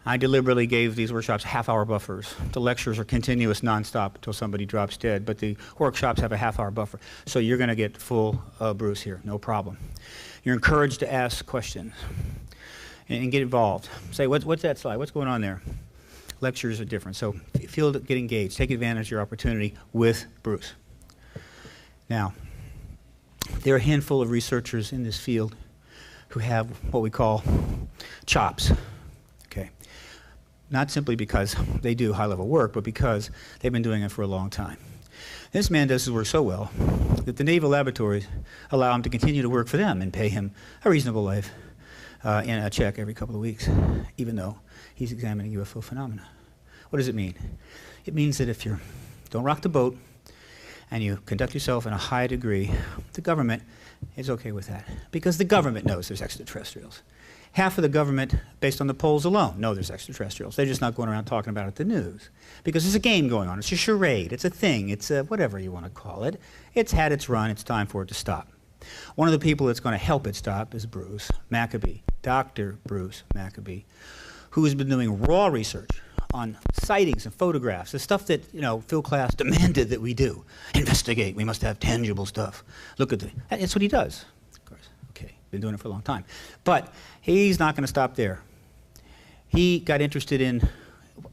I deliberately gave these workshops half-hour buffers. The lectures are continuous nonstop until somebody drops dead, but the workshops have a half-hour buffer. So you're going to get full Bruce here, no problem. You're encouraged to ask questions and get involved. Say, what's that slide? What's going on there? Lectures are different, so get engaged. Take advantage of your opportunity with Bruce. Now, there are a handful of researchers in this field who have what we call chops. Okay. Not simply because they do high-level work, but because they've been doing it for a long time. This man does his work so well that the naval laboratories allow him to continue to work for them and pay him a reasonable life and a check every couple of weeks, even though he's examining UFO phenomena. What does it mean? It means that if you don't rock the boat and you conduct yourself in a high degree, the government is okay with that, because the government knows there's extraterrestrials. Half of the government, based on the polls alone, know there's extraterrestrials. They're just not going around talking about it in the news. Because there's a game going on. It's a charade. It's a thing. It's a whatever you want to call it. It's had its run. It's time for it to stop. One of the people that's going to help it stop is Bruce Maccabee, Dr. Bruce Maccabee, who has been doing raw research on sightings and photographs, the stuff that, you know, Phil Class demanded that we do. Investigate. We must have tangible stuff. Look at that's what he does. Of course. Okay. Been doing it for a long time. But he's not going to stop there. He got interested in,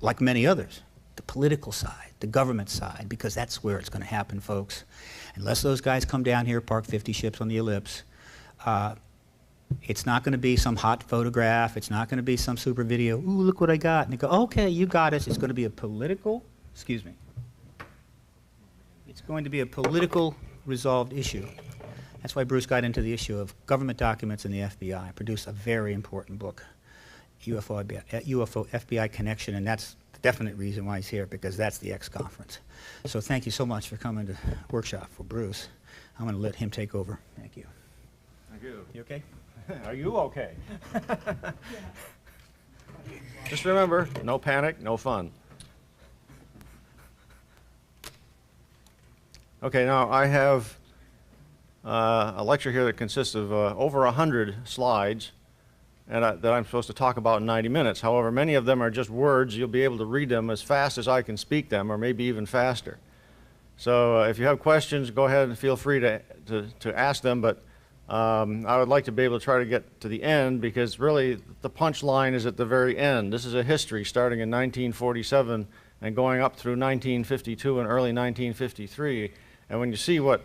like many others, the political side, the government side, because that's where it's going to happen, folks. Unless those guys come down here, park 50 ships on the ellipse, it's not going to be some hot photograph. It's not going to be some super video. Ooh, look what I got. And they go, okay, you got us. It's going to be a political, excuse me. It's going to be a political resolved issue. That's why Bruce got into the issue of government documents and the FBI, produced a very important book, UFO FBI Connection, and that's the definite reason why he's here, because that's the X conference. So thank you so much for coming to workshop for Bruce. I'm going to let him take over. Thank you. Thank you. You okay? Are you okay? Just remember, no panic, no fun. Okay, now I have a lecture here that consists of over 100 slides and that I'm supposed to talk about in 90 minutes. However, many of them are just words. You'll be able to read them as fast as I can speak them, or maybe even faster. So if you have questions, go ahead and feel free to ask them, but I would like to be able to try to get to the end, because really the punchline is at the very end. This is a history starting in 1947 and going up through 1952 and early 1953. And when you see what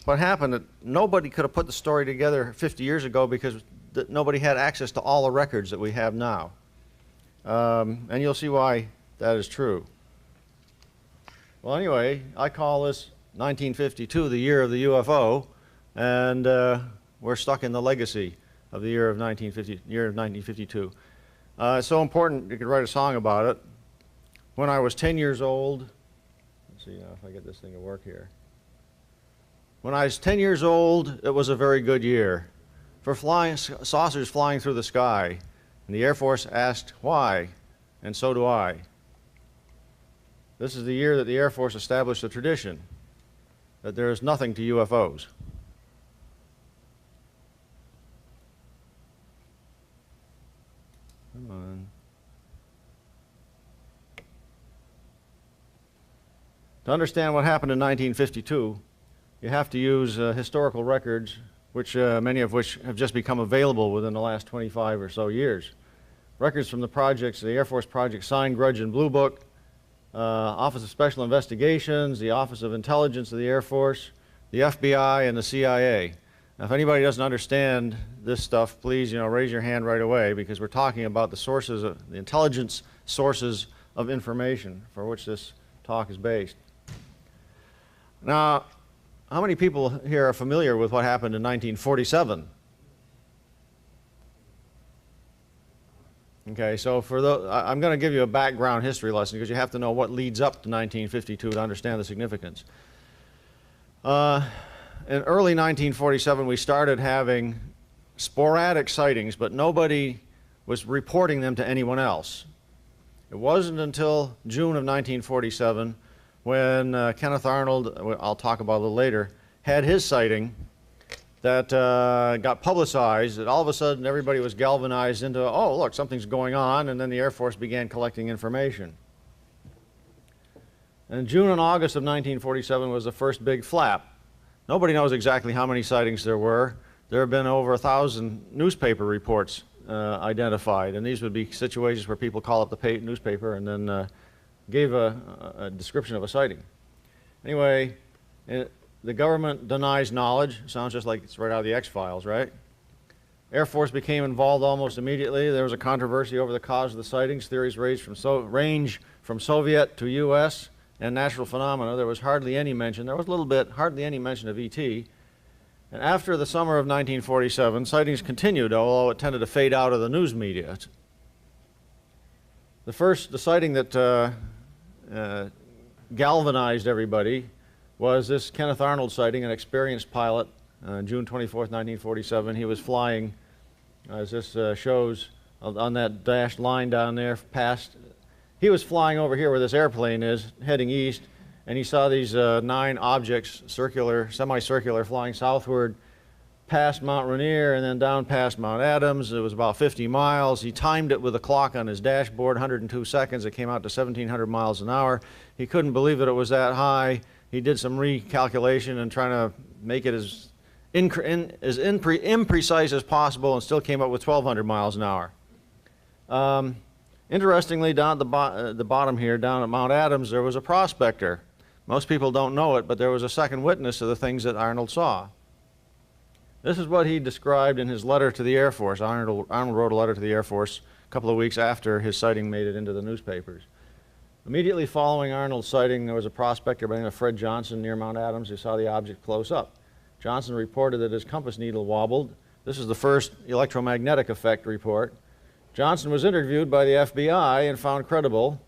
happened, that nobody could have put the story together 50 years ago, because nobody had access to all the records that we have now. And you'll see why that is true. Well, anyway, I call this 1952 the year of the UFO, and we're stuck in the legacy of the year of 1952. It's so important you could write a song about it. When I was 10 years old, let's see now if I get this thing to work here. When I was 10 years old, it was a very good year for saucers flying through the sky, and the Air Force asked why, and so do I. This is the year that the Air Force established a tradition that there is nothing to UFOs. Come on. To understand what happened in 1952, you have to use historical records, which many of which have just become available within the last 25 or so years. Records from the projects, the Air Force project Sign, Grudge, and Blue Book, Office of Special Investigations, the Office of Intelligence of the Air Force, the FBI, and the CIA. Now, if anybody doesn't understand this stuff, please, raise your hand right away, because we're talking about the sources of the intelligence sources of information for which this talk is based. Now, how many people here are familiar with what happened in 1947? Okay, so for those, I'm going to give you a background history lesson, because you have to know what leads up to 1952 to understand the significance. In early 1947, we started having sporadic sightings, but nobody was reporting them to anyone else. It wasn't until June of 1947 when Kenneth Arnold, I'll talk about a little later, had his sighting that got publicized, that all of a sudden everybody was galvanized into, oh, look, something's going on, and then the Air Force began collecting information. And June and August of 1947 was the first big flap. Nobody knows exactly how many sightings there were. There have been over 1,000 newspaper reports identified, and these would be situations where people call up the newspaper and then gave a description of a sighting. Anyway, the government denies knowledge. Sounds just like it's right out of the X-Files, right? Air Force became involved almost immediately. There was a controversy over the cause of the sightings. Theories range from Soviet to U.S. and natural phenomena. There was hardly any mention. There was a little bit, hardly any mention of ET. And after the summer of 1947, sightings continued, although it tended to fade out of the news media. The sighting that galvanized everybody was this Kenneth Arnold sighting, an experienced pilot, June 24th, 1947. He was flying, as this shows on that dashed line down there past. He was flying over here where this airplane is, heading east, and he saw these 9 objects, circular, semicircular, flying southward past Mount Rainier and then down past Mount Adams. It was about 50 miles. He timed it with a clock on his dashboard, 102 seconds. It came out to 1,700 miles an hour. He couldn't believe that it was that high. He did some recalculation and trying to make it as imprecise as possible and still came up with 1,200 miles an hour. Interestingly, down at the bottom here, down at Mount Adams, there was a prospector. Most people don't know it, but there was a second witness to the things that Arnold saw. This is what he described in his letter to the Air Force. Arnold wrote a letter to the Air Force a couple of weeks after his sighting made it into the newspapers. Immediately following Arnold's sighting, there was a prospector by the name of Fred Johnson near Mount Adams who saw the object close up. Johnson reported that his compass needle wobbled. This is the first electromagnetic effect report. Johnson was interviewed by the FBI and found credible,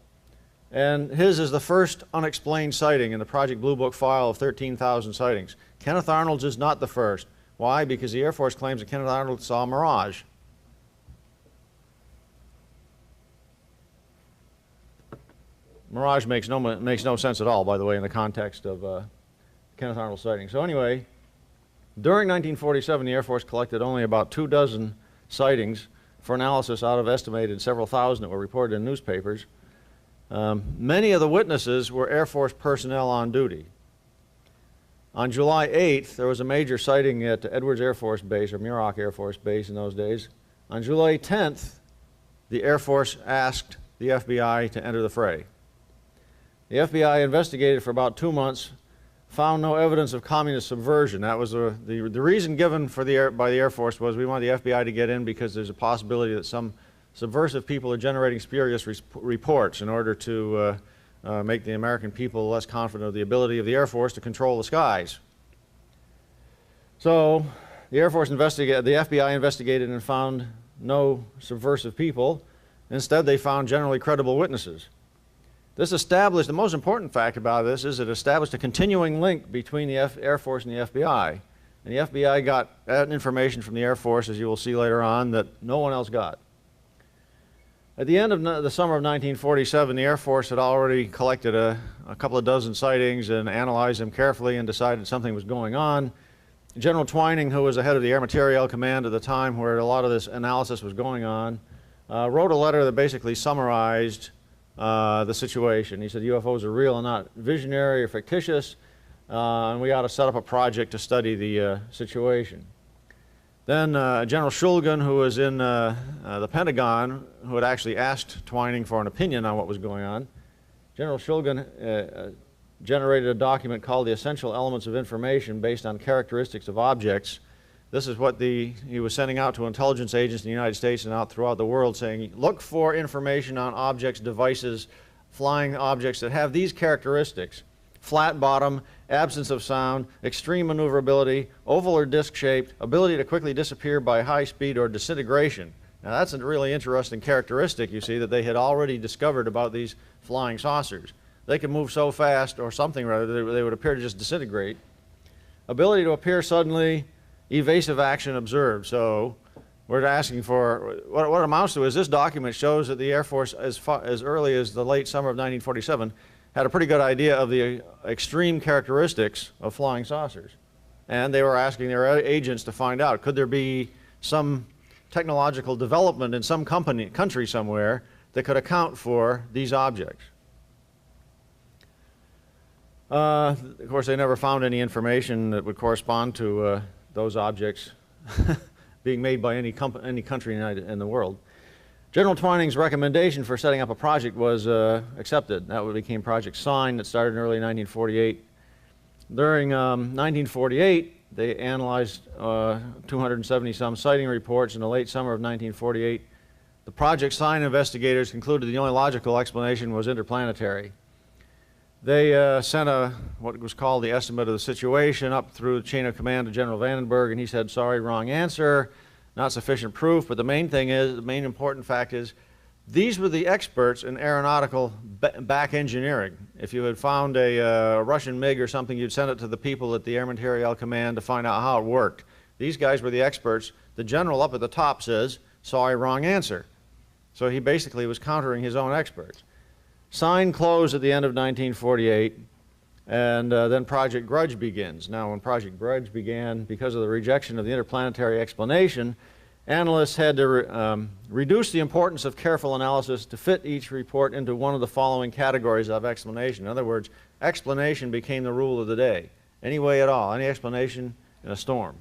and his is the first unexplained sighting in the Project Blue Book file of 13,000 sightings. Kenneth Arnold's is not the first. Why? Because the Air Force claims that Kenneth Arnold saw a mirage. Mirage makes no sense at all, by the way, in the context of Kenneth Arnold's sighting. So anyway, during 1947, the Air Force collected only about 24 sightings for analysis out of estimated several thousand that were reported in newspapers. Many of the witnesses were Air Force personnel on duty. On July 8th, there was a major sighting at Edwards Air Force Base, or Muroc Air Force Base in those days. On July 10th, the Air Force asked the FBI to enter the fray. The FBI investigated for about 2 months, found no evidence of communist subversion. That was the reason given by the Air Force was we want the FBI to get in because there's a possibility that some subversive people are generating spurious reports in order to make the American people less confident of the ability of the Air Force to control the skies. So the FBI investigated and found no subversive people. Instead, they found generally credible witnesses. This established, the most important fact about this is it established a continuing link between the Air Force and the FBI. And the FBI got that information from the Air Force, as you will see later on, that no one else got. At the end of the summer of 1947, the Air Force had already collected a couple of dozen sightings and analyzed them carefully and decided something was going on. General Twining, who was the head of the Air Materiel Command at the time where a lot of this analysis was going on, wrote a letter that basically summarized the situation. He said UFOs are real and not visionary or fictitious, and we ought to set up a project to study the situation. Then General Shulgin, who was in the Pentagon, who had actually asked Twining for an opinion on what was going on, General Shulgin generated a document called the Essential Elements of Information based on characteristics of objects. This is what he was sending out to intelligence agents in the United States and out throughout the world, saying, look for information on objects, devices, flying objects that have these characteristics: flat bottom, absence of sound, extreme maneuverability, oval or disc-shaped, ability to quickly disappear by high speed or disintegration. Now that's a really interesting characteristic, you see, that they had already discovered about these flying saucers. They could move so fast, or something rather, they would appear to just disintegrate. Ability to appear suddenly, evasive action observed. So we're asking for, what it amounts to is this document shows that the Air Force, as early as the late summer of 1947, had a pretty good idea of the extreme characteristics of flying saucers. And they were asking their agents to find out, could there be some technological development in some country somewhere that could account for these objects. Of course, they never found any information that would correspond to those objects being made by any country in the world. General Twining's recommendation for setting up a project was accepted. That became Project Sign that started in early 1948. During 1948, they analyzed 270-some sighting reports. In the late summer of 1948, the Project Sign investigators concluded the only logical explanation was interplanetary. They sent what was called the estimate of the situation up through the chain of command to General Vandenberg, and he said, sorry, wrong answer, not sufficient proof. But the main thing is, the main important fact is, these were the experts in aeronautical back engineering. If you had found a Russian MiG or something, you'd send it to the people at the Air Materiel Command to find out how it worked. These guys were the experts. The general up at the top says, sorry, wrong answer. So he basically was countering his own experts. Sign closed at the end of 1948, and then Project Grudge begins. Now, when Project Grudge began, because of the rejection of the interplanetary explanation, analysts had to reduce the importance of careful analysis to fit each report into one of the following categories of explanation. In other words, explanation became the rule of the day. Any way at all, any explanation in a storm.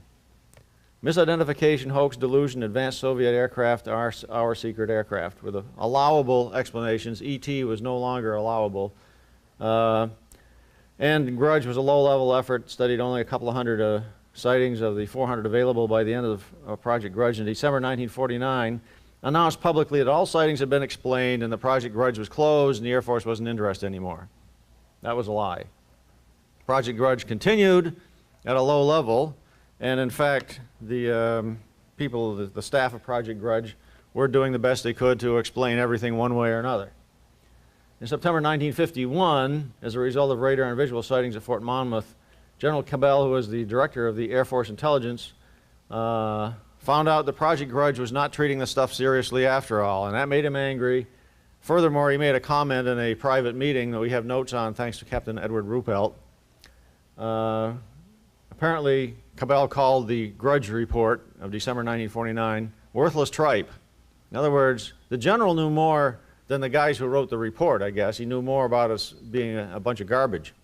Misidentification, hoax, delusion, advanced Soviet aircraft, our secret aircraft, with allowable explanations. ET was no longer allowable. And Grudge was a low-level effort, studied only a couple of hundred sightings of the 400 available by the end of Project Grudge. In December 1949, announced publicly that all sightings had been explained and the Project Grudge was closed and the Air Force wasn't interested anymore. That was a lie. Project Grudge continued at a low level, and in fact, the people, the staff of Project Grudge, were doing the best they could to explain everything one way or another. In September 1951, as a result of radar and visual sightings at Fort Monmouth, General Cabell, who was the director of the Air Force Intelligence, found out that Project Grudge was not treating the stuff seriously after all, and that made him angry. Furthermore, he made a comment in a private meeting that we have notes on thanks to Captain Edward Ruppelt. Apparently, Cabell called the Grudge report of December 1949 worthless tripe. In other words, the general knew more than the guys who wrote the report, I guess. He knew more about us being a bunch of garbage.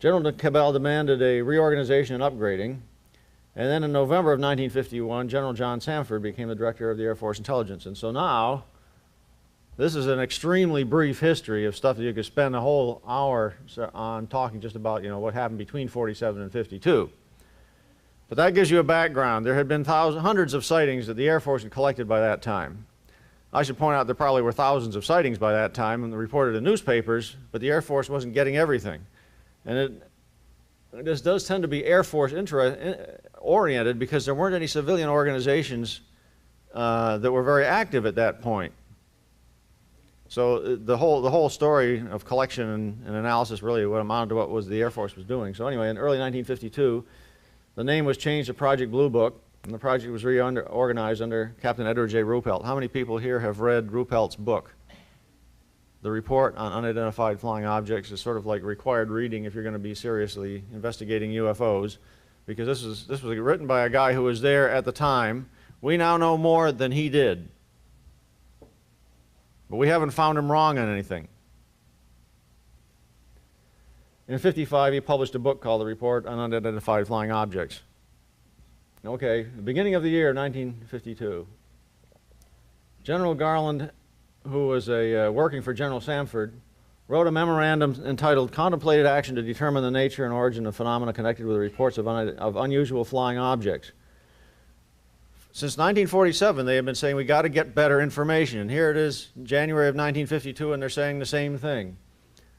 General Cabell demanded a reorganization and upgrading, and then in November of 1951, General John Samford became the director of the Air Force Intelligence. And so now, this is an extremely brief history of stuff that you could spend a whole hour on talking just about, you know, what happened between 47 and 52. But that gives you a background. There had been hundreds of sightings that the Air Force had collected by that time. I should point out there probably were thousands of sightings by that time and reported in newspapers, but the Air Force wasn't getting everything. And this does tend to be Air Force oriented because there weren't any civilian organizations that were very active at that point. So the whole story of collection and analysis really what amounted to what was the Air Force was doing. So anyway, in early 1952, the name was changed to Project Blue Book, and the project was reorganized under Captain Edward J. Ruppelt. How many people here have read Ruppelt's book? The report on unidentified flying objects is sort of like required reading if you're going to be seriously investigating UFOs, because this was written by a guy who was there at the time. We now know more than he did, but we haven't found him wrong on anything. In '55, he published a book called The Report on Unidentified Flying Objects. Okay, the beginning of the year, 1952. General Garland, who was working for General Samford, wrote a memorandum entitled Contemplated Action to Determine the Nature and Origin of Phenomena Connected with Reports of Unusual Flying Objects. Since 1947, they have been saying we got to get better information. And here it is, January of 1952, and they're saying the same thing.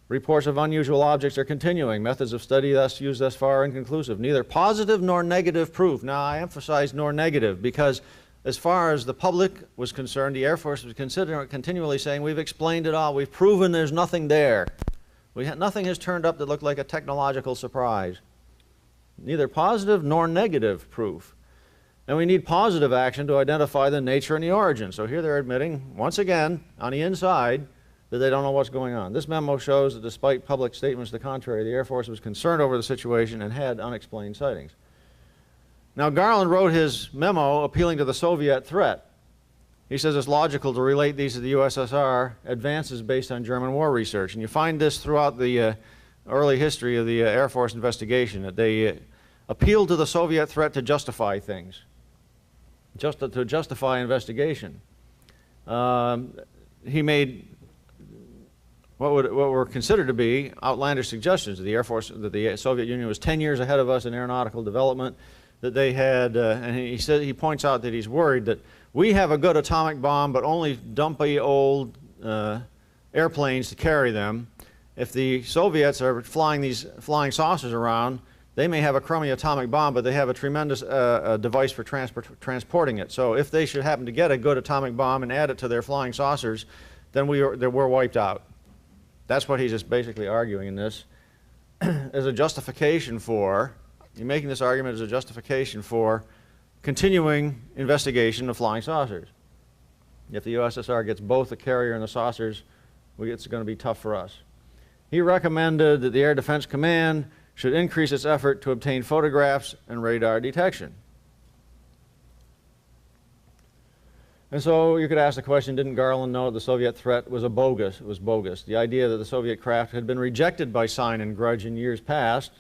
Reports of unusual objects are continuing. Methods of study thus used thus far are inconclusive. Neither positive nor negative proof. Now, I emphasize nor negative because as far as the public was concerned, the Air Force was continually saying, we've explained it all. We've proven there's nothing there. Nothing has turned up that looked like a technological surprise. Neither positive nor negative proof. And we need positive action to identify the nature and the origin. So here they're admitting, once again, on the inside, that they don't know what's going on. This memo shows that despite public statements to the contrary, the Air Force was concerned over the situation and had unexplained sightings. Now, Garland wrote his memo appealing to the Soviet threat. He says it's logical to relate these to the USSR advances based on German war research. And you find this throughout the early history of the Air Force investigation, that they appealed to the Soviet threat to justify things, to justify investigation. He made what were considered to be outlandish suggestions to the Air Force, that the Soviet Union was 10 years ahead of us in aeronautical development, that they had, and he points out that he's worried that we have a good atomic bomb, but only dumpy old airplanes to carry them. If the Soviets are flying these flying saucers around, they may have a crummy atomic bomb, but they have a tremendous device for transporting it. So if they should happen to get a good atomic bomb and add it to their flying saucers, then we're wiped out. That's what he's just basically arguing in this, as a justification for, you're making this argument as a justification for continuing investigation of flying saucers. If the USSR gets both the carrier and the saucers, it's going to be tough for us. He recommended that the Air Defense Command should increase its effort to obtain photographs and radar detection. And so you could ask the question, didn't Garland know the Soviet threat was bogus? It was bogus. The idea that the Soviet craft had been rejected by sign and grudge in years past.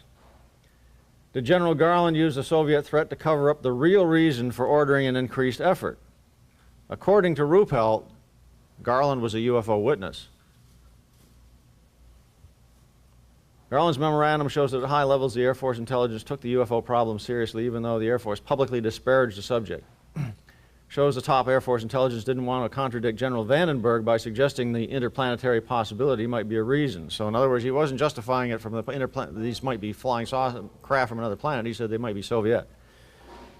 Did General Garland use the Soviet threat to cover up the real reason for ordering an increased effort? According to Ruppelt, Garland was a UFO witness. Garland's memorandum shows that at high levels the Air Force intelligence took the UFO problem seriously, even though the Air Force publicly disparaged the subject. Shows the top Air Force intelligence didn't want to contradict General Vandenberg by suggesting the interplanetary possibility might be a reason. So in other words, he wasn't justifying it from the these might be flying craft from another planet. He said they might be Soviet.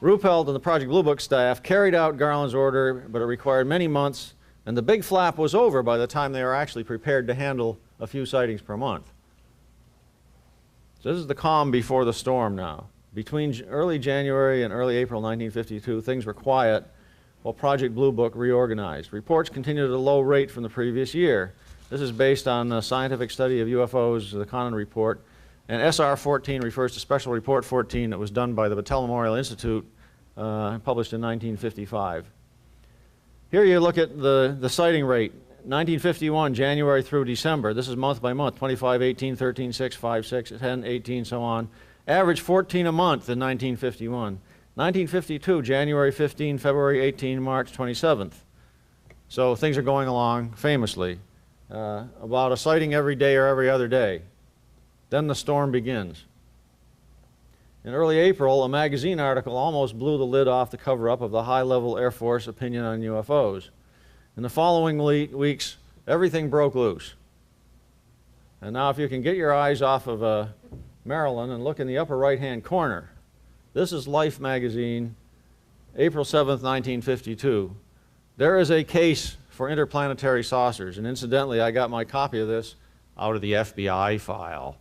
Ruppelt and the Project Blue Book staff carried out Garland's order, but it required many months, and the big flap was over by the time they were actually prepared to handle a few sightings per month. So this is the calm before the storm now. Between early January and early April 1952, things were quiet while Project Blue Book reorganized. Reports continued at a low rate from the previous year. This is based on a scientific study of UFOs, the Conan Report, and SR 14 refers to Special Report 14 that was done by the Battelle Memorial Institute, published in 1955. Here you look at the sighting rate. 1951, January through December. This is month by month, 25, 18, 13, 6, 5, 6, 10, 18, so on. Average 14 a month in 1951. 1952, January 15, February 18, March 27th. So things are going along famously. About a sighting every day or every other day. Then the storm begins. In early April, a magazine article almost blew the lid off the cover-up of the high-level Air Force opinion on UFOs. In the following weeks, everything broke loose. And now if you can get your eyes off of Maryland and look in the upper right-hand corner, this is Life magazine, April 7th, 1952. There is a case for interplanetary saucers, and incidentally, I got my copy of this out of the FBI file.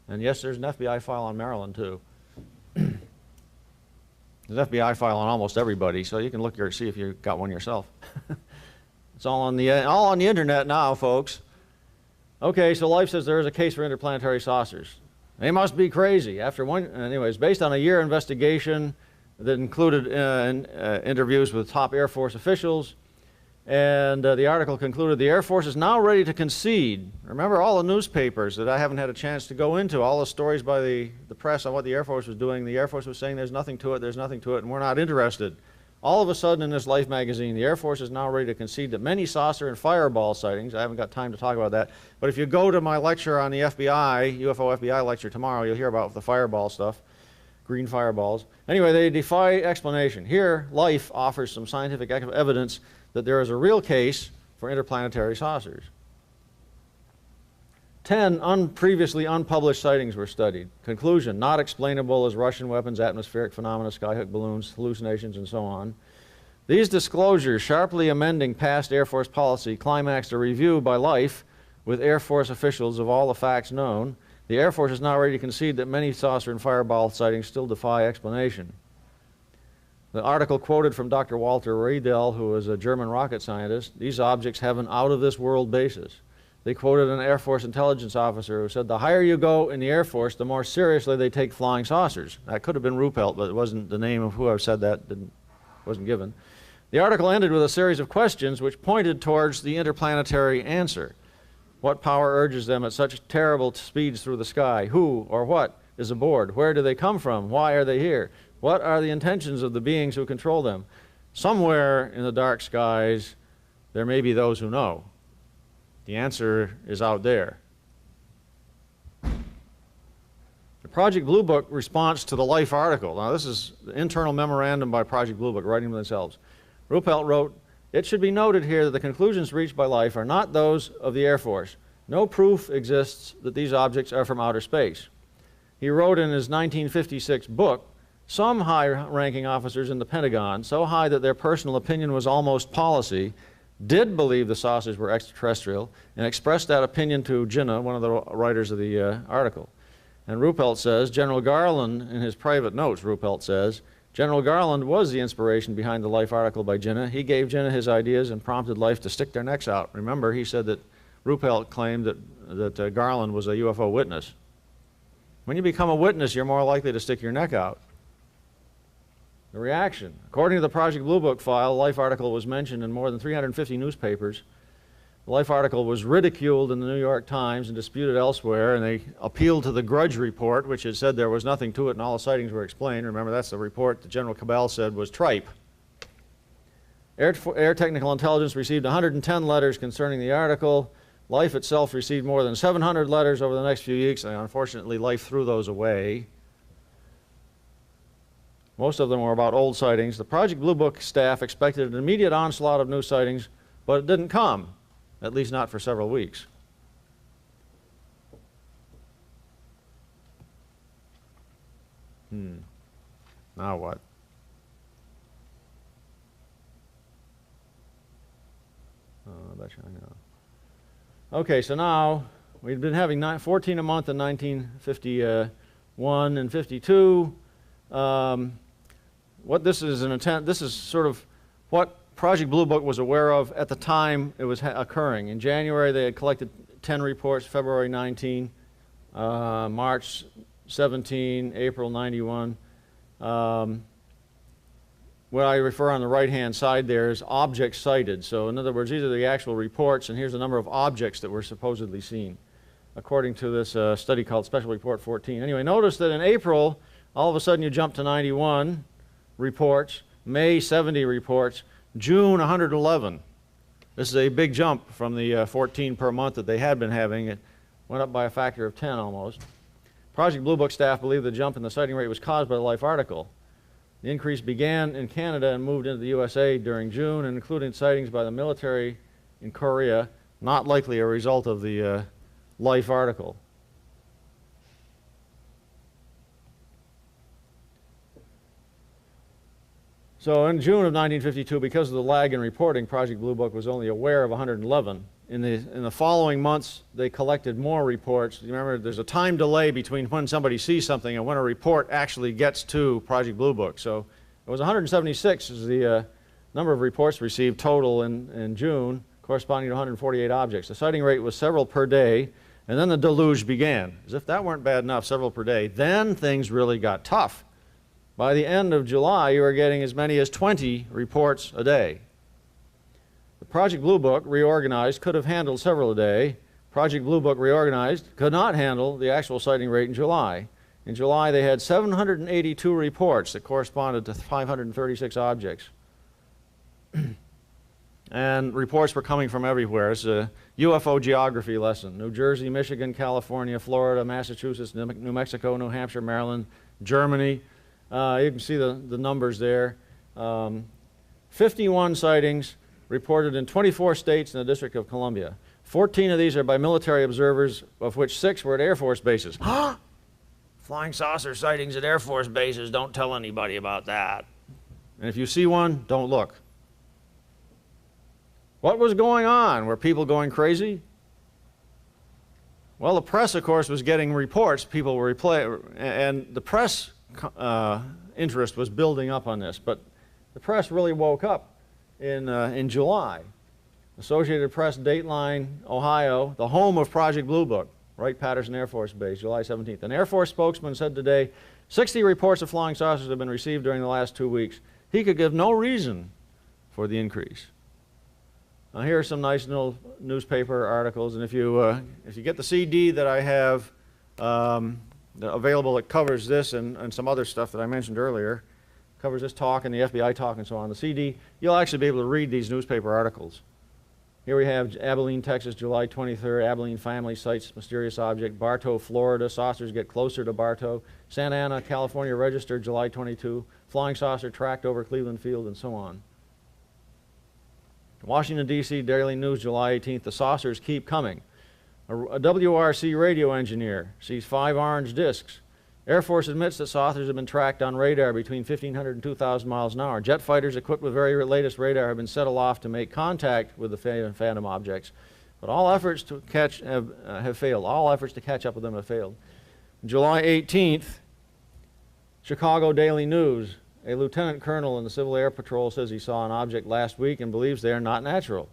And yes, there's an FBI file on Maryland, too. There's an FBI file on almost everybody, so you can look here and see if you got one yourself. It's all on the internet now, folks. Okay, so Life says there is a case for interplanetary saucers. They must be crazy. Anyways, based on a year investigation that included interviews with top Air Force officials, and the article concluded the Air Force is now ready to concede. Remember all the newspapers that I haven't had a chance to go into, all the stories by the press on what the Air Force was doing. The Air Force was saying there's nothing to it, and we're not interested. All of a sudden in this Life magazine, the Air Force is now ready to concede that many saucer and fireball sightings, I haven't got time to talk about that, but if you go to my lecture on the FBI, UFO FBI lecture tomorrow, you'll hear about the fireball stuff, green fireballs. Anyway, they defy explanation. Here, Life offers some scientific evidence that there is a real case for interplanetary saucers. 10 previously unpublished sightings were studied. Conclusion, not explainable as Russian weapons, atmospheric phenomena, skyhook balloons, hallucinations, and so on. These disclosures, sharply amending past Air Force policy, climaxed a review by Life with Air Force officials of all the facts known. The Air Force is now ready to concede that many saucer and fireball sightings still defy explanation. The article quoted from Dr. Walter Riedel, who is a German rocket scientist, these objects have an out-of-this-world basis. They quoted an Air Force intelligence officer who said, "The higher you go in the Air Force, the more seriously they take flying saucers." That could have been Ruppelt, but it wasn't the name of whoever said that, wasn't given. The article ended with a series of questions which pointed towards the interplanetary answer. What power urges them at such terrible speeds through the sky? Who or what is aboard? Where do they come from? Why are they here? What are the intentions of the beings who control them? Somewhere in the dark skies, there may be those who know. The answer is out there. The Project Blue Book response to the Life article. Now, this is the internal memorandum by Project Blue Book, writing themselves. Ruppelt wrote, "It should be noted here that the conclusions reached by Life are not those of the Air Force. No proof exists that these objects are from outer space." He wrote in his 1956 book, "Some high-ranking officers in the Pentagon, so high that their personal opinion was almost policy, did believe the saucers were extraterrestrial and expressed that opinion to Jinnah," one of the writers of the article. And Ruppelt says, General Garland, in his private notes, Ruppelt says, General Garland was the inspiration behind the Life article by Jinnah. He gave Jinnah his ideas and prompted Life to stick their necks out. Remember, he said that Ruppelt claimed that Garland was a UFO witness. When you become a witness, you're more likely to stick your neck out. The reaction. According to the Project Blue Book file, the Life article was mentioned in more than 350 newspapers. The Life article was ridiculed in the New York Times and disputed elsewhere, and they appealed to the Grudge Report, which had said there was nothing to it and all the sightings were explained. Remember, that's the report that General Cabell said was tripe. Air Technical Intelligence received 110 letters concerning the article. Life itself received more than 700 letters over the next few weeks, and unfortunately Life threw those away. Most of them were about old sightings. The Project Blue Book staff expected an immediate onslaught of new sightings, but it didn't come, at least not for several weeks. Now what? I bet you I know. Okay, so now we've been having 14 a month in 1951 and 52. What this is an attempt, this is sort of what Project Blue Book was aware of at the time it was occurring. In January, they had collected 10 reports, February 19, March 17, April 91. What I refer on the right-hand side there is objects cited. So in other words, these are the actual reports, and here's the number of objects that were supposedly seen, according to this study called Special Report 14. Anyway, notice that in April, all of a sudden you jump to 91 reports, May 70 reports, June 111. This is a big jump from the 14 per month that they had been having. It went up by a factor of 10 almost. Project Blue Book staff believe the jump in the sighting rate was caused by the Life article. The increase began in Canada and moved into the USA during June, and including sightings by the military in Korea, not likely a result of the Life article. So in June of 1952, because of the lag in reporting, Project Blue Book was only aware of 111. In the following months, they collected more reports. You remember, there's a time delay between when somebody sees something and when a report actually gets to Project Blue Book. So it was 176 is the number of reports received total in June, corresponding to 148 objects. The sighting rate was several per day, and then the deluge began. As if that weren't bad enough, several per day. Then things really got tough. By the end of July, you were getting as many as 20 reports a day. The Project Blue Book, reorganized, could have handled several a day. Project Blue Book, reorganized, could not handle the actual sighting rate in July. In July, they had 782 reports that corresponded to 536 objects. And reports were coming from everywhere. It's a UFO geography lesson. New Jersey, Michigan, California, Florida, Massachusetts, New Mexico, New Hampshire, Maryland, Germany. You can see the numbers there. 51 sightings reported in 24 states and the District of Columbia. 14 of these are by military observers, of which 6 were at Air Force bases. Flying saucer sightings at Air Force bases, don't tell anybody about that. And if you see one, don't look. What was going on? Were people going crazy? Well, the press, of course, was getting reports. People were and the press interest was building up on this, but the press really woke up in July. Associated Press, Dateline, Ohio, the home of Project Blue Book, Wright-Patterson Air Force Base, July 17th. An Air Force spokesman said today, 60 reports of flying saucers have been received during the last 2 weeks. He could give no reason for the increase. Now here are some nice little newspaper articles, and if you get the CD that I have available that covers this and some other stuff that I mentioned earlier, covers this talk and the FBI talk and so on, the CD, you'll actually be able to read these newspaper articles. Here we have Abilene, Texas, July 23rd, Abilene family sights mysterious object. Bartow, Florida, saucers get closer to Bartow. Santa Ana, California, registered July 22. Flying saucer tracked over Cleveland Field, and so on. Washington, D.C., Daily News, July 18th, the saucers keep coming. A WRC radio engineer sees 5 orange discs. Air Force admits that saucers have been tracked on radar between 1,500 and 2,000 miles an hour. Jet fighters equipped with very latest radar have been set aloft to make contact with the phantom objects, but all efforts to catch have failed. All efforts to catch up with them have failed. July 18th, Chicago Daily News. A lieutenant colonel in the Civil Air Patrol says he saw an object last week and believes they are not natural.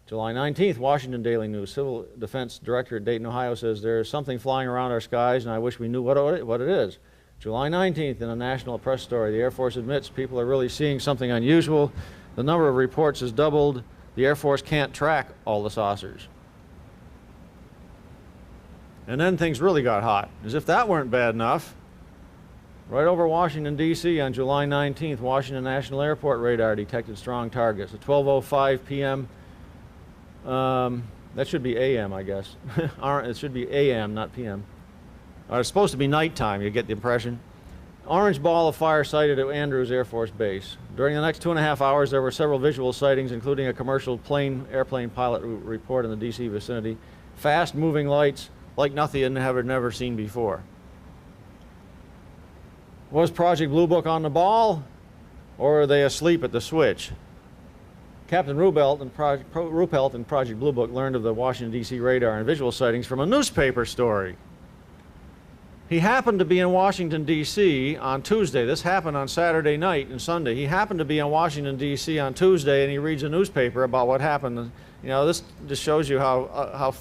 July 19th, Washington Daily News. Civil Defense Director at Dayton, Ohio says there is something flying around our skies and I wish we knew what it is. July 19th, in a national press story, the Air Force admits people are really seeing something unusual. The number of reports has doubled. The Air Force can't track all the saucers. And then things really got hot. As if that weren't bad enough, right over Washington, D.C. on July 19th, Washington National Airport radar detected strong targets. At 12:05 p.m., that should be a.m., I guess. It should be a.m., not p.m. It's supposed to be nighttime, you get the impression. Orange ball of fire sighted at Andrews Air Force Base. During the next 2.5 hours, there were several visual sightings, including a commercial airplane pilot report in the D.C. vicinity. Fast-moving lights like nothing you had never seen before. Was Project Blue Book on the ball, or are they asleep at the switch? Captain Ruppelt and Project Blue Book learned of the Washington, D.C. radar and visual sightings from a newspaper story. He happened to be in Washington, D.C. on Tuesday. This happened on Saturday night and Sunday. He happened to be in Washington, D.C. on Tuesday, and he reads a newspaper about what happened. You know, this just shows you how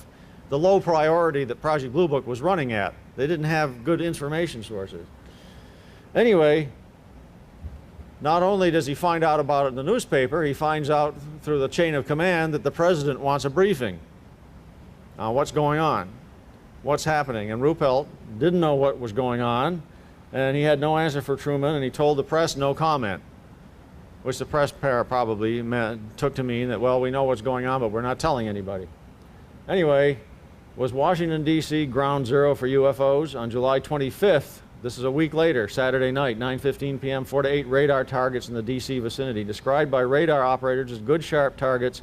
the low priority that Project Blue Book was running at. They didn't have good information sources. Anyway, not only does he find out about it in the newspaper, he finds out through the chain of command that the president wants a briefing on what's going on, what's happening. And Ruppelt didn't know what was going on, and he had no answer for Truman, and he told the press no comment, which the press probably took to mean that, well, we know what's going on, but we're not telling anybody. Anyway, was Washington, D.C. ground zero for UFOs? On July 25th, this is a week later, Saturday night, 9:15 p.m., 4 to 8 radar targets in the D.C. vicinity. Described by radar operators as good, sharp targets.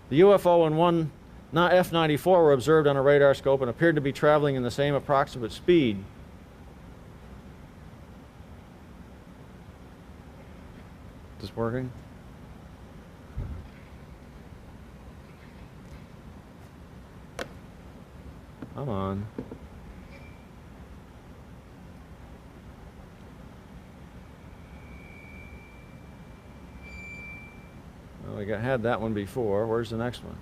The UFO and one F-94 were observed on a radar scope and appeared to be traveling in the same approximate speed. Is this working? Come on. Well, we had that one before. Where's the next one?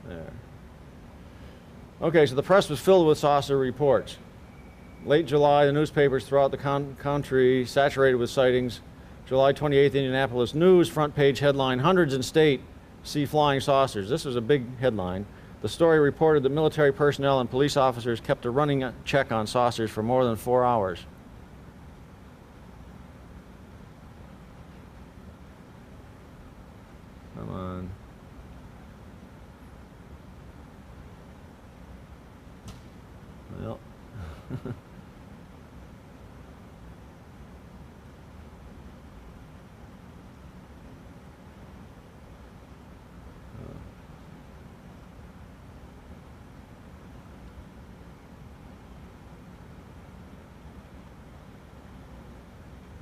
There. Okay, so the press was filled with saucer reports. Late July, the newspapers throughout the country saturated with sightings. July 28th, Indianapolis News, front page headline, hundreds in state see flying saucers. This was a big headline. The story reported that military personnel and police officers kept a running check on saucers for more than 4 hours. Come on. Well.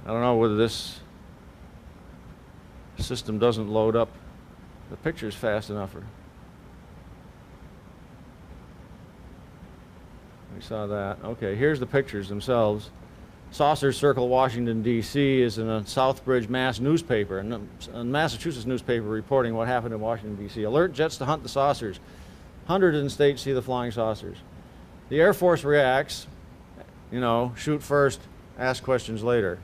I don't know whether this system doesn't load up the pictures fast enough. Let me saw that. Okay, here's the pictures themselves. Saucers circle Washington, D.C. is in a Southbridge, Mass. newspaper, a Massachusetts newspaper reporting what happened in Washington, D.C. Alert jets to hunt the saucers. Hundreds in states see the flying saucers. The Air Force reacts, you know, shoot first, ask questions later.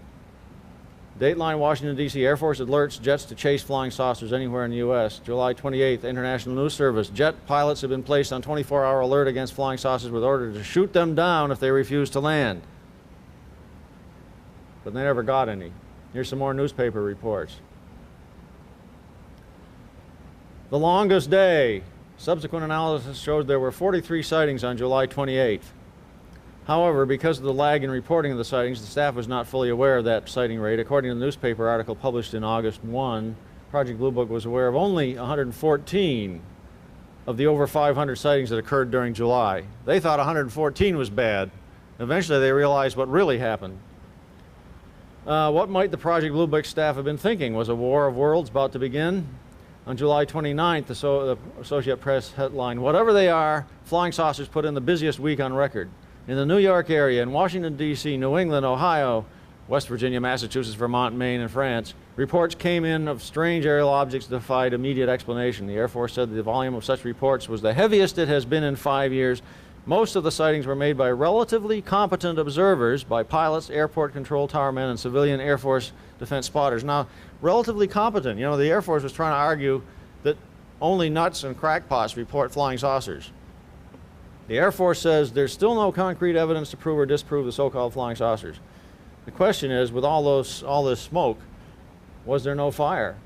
Dateline, Washington, D.C. Air Force alerts jets to chase flying saucers anywhere in the U.S. July 28th, International News Service. Jet pilots have been placed on 24-hour alert against flying saucers with order to shoot them down if they refuse to land. But they never got any. Here's some more newspaper reports. The longest day. Subsequent analysis showed there were 43 sightings on July 28th. However, because of the lag in reporting of the sightings, the staff was not fully aware of that sighting rate. According to the newspaper article published in August 1, Project Blue Book was aware of only 114 of the over 500 sightings that occurred during July. They thought 114 was bad. Eventually, they realized what really happened. What might the Project Blue Book staff have been thinking? Was a war of worlds about to begin? On July 29th, the Associated Press headline, "Whatever they are, flying saucers put in the busiest week on record." In the New York area, in Washington, D.C., New England, Ohio, West Virginia, Massachusetts, Vermont, Maine, and France, reports came in of strange aerial objects that defied immediate explanation. The Air Force said the volume of such reports was the heaviest it has been in 5 years. Most of the sightings were made by relatively competent observers, by pilots, airport control tower men, and civilian Air Force defense spotters. Now, relatively competent. You know, the Air Force was trying to argue that only nuts and crackpots report flying saucers. The Air Force says there's still no concrete evidence to prove or disprove the so-called flying saucers. The question is, with all this smoke, was there no fire?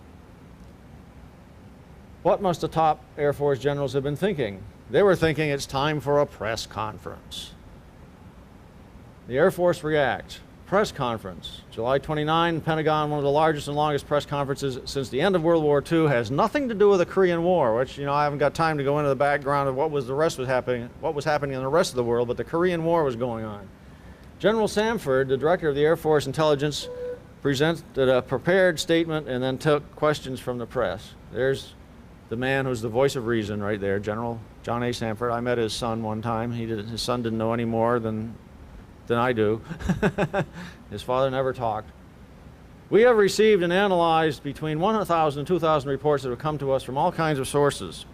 What must the top Air Force generals have been thinking? They were thinking it's time for a press conference. The Air Force reacts. Press conference. July 29, Pentagon, one of the largest and longest press conferences since the end of World War II, has nothing to do with the Korean War, which, you know, I haven't got time to go into the background of what was happening in the rest of the world, but the Korean War was going on. General Samford, the director of the Air Force Intelligence, presented a prepared statement and then took questions from the press. There's the man who's the voice of reason right there, General John A. Samford. I met his son one time. His son didn't know any more than I do. His father never talked. We have received and analyzed between 1,000 and 2,000 reports that have come to us from all kinds of sources.